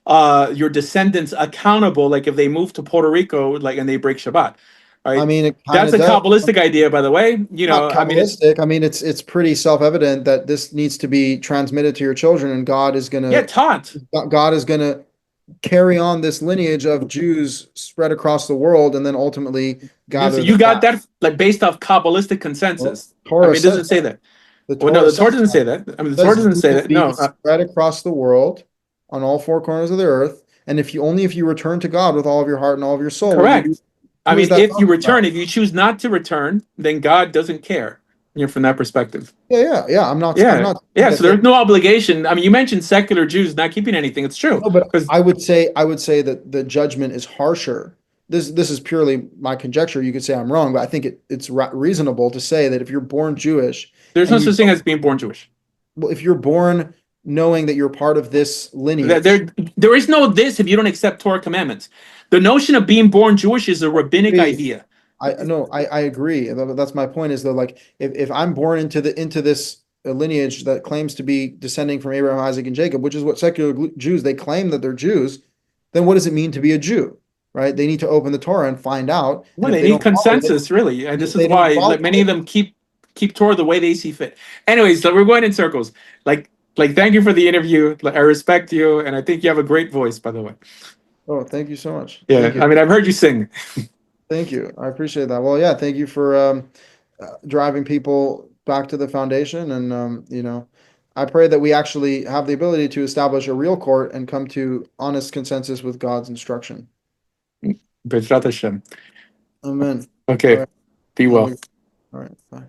your descendants accountable, like if they move to Puerto Rico, like and they break Shabbat. All I right, mean, it kind that's of a does. Kabbalistic idea, by the way. Not I mean, Kabbalistic. I mean, it's pretty self-evident that this needs to be transmitted to your children, and yeah, taught. God is gonna carry on this lineage of Jews spread across the world, and then ultimately Yeah, so gather you them got back. that like based off Kabbalistic Well, consensus. I Torah mean, it says doesn't say that. the Well, no, Torah the Torah says doesn't that. say that. I mean, It the Torah says doesn't you say will that. be No, spread across the world on all four corners of the earth, and if you return to God with all of your heart and all of your soul, will you be? correct. I Who is mean, that if you talking return, about? if you choose not to return, then God doesn't care. From that perspective. Yeah. I'm Yeah, not saying yeah. that So there's no obligation. I mean, you mentioned secular Jews not keeping anything. It's true no, but because I would say that the judgment is harsher. This is purely my conjecture. You could say I'm wrong, but I think it's reasonable to say that if you're born Jewish there's no and such thing as being born Jewish. if you're born knowing that you're part of this That lineage, there is no this if you don't accept Torah commandments. The notion of being born Jewish is a rabbinic idea. I no, I agree. That's my point is though, like if I'm born into this lineage that claims to be descending from Abraham, Isaac, and Jacob, which is what secular Jews they claim that they're Jews, then what does it mean to be a Jew? Right? They need to open the Torah and find out. And Well, if they they need don't follow it, consensus, really, and if this is they don't why follow like many of it, them keep keep Torah the way they see fit. Anyways, so we're going in circles. Thank you for the interview. I respect you, and I think you have a great voice, by the way. Oh, thank you so much. Yeah, Thank you. I mean, I've heard you sing. Thank you. I appreciate that. Well, yeah, thank you for driving people back to the foundation. And, I pray that we actually have the ability to establish a real court and come to honest consensus with God's instruction. B'ezrat Hashem. Amen. All Okay, right. be well. All right. Bye.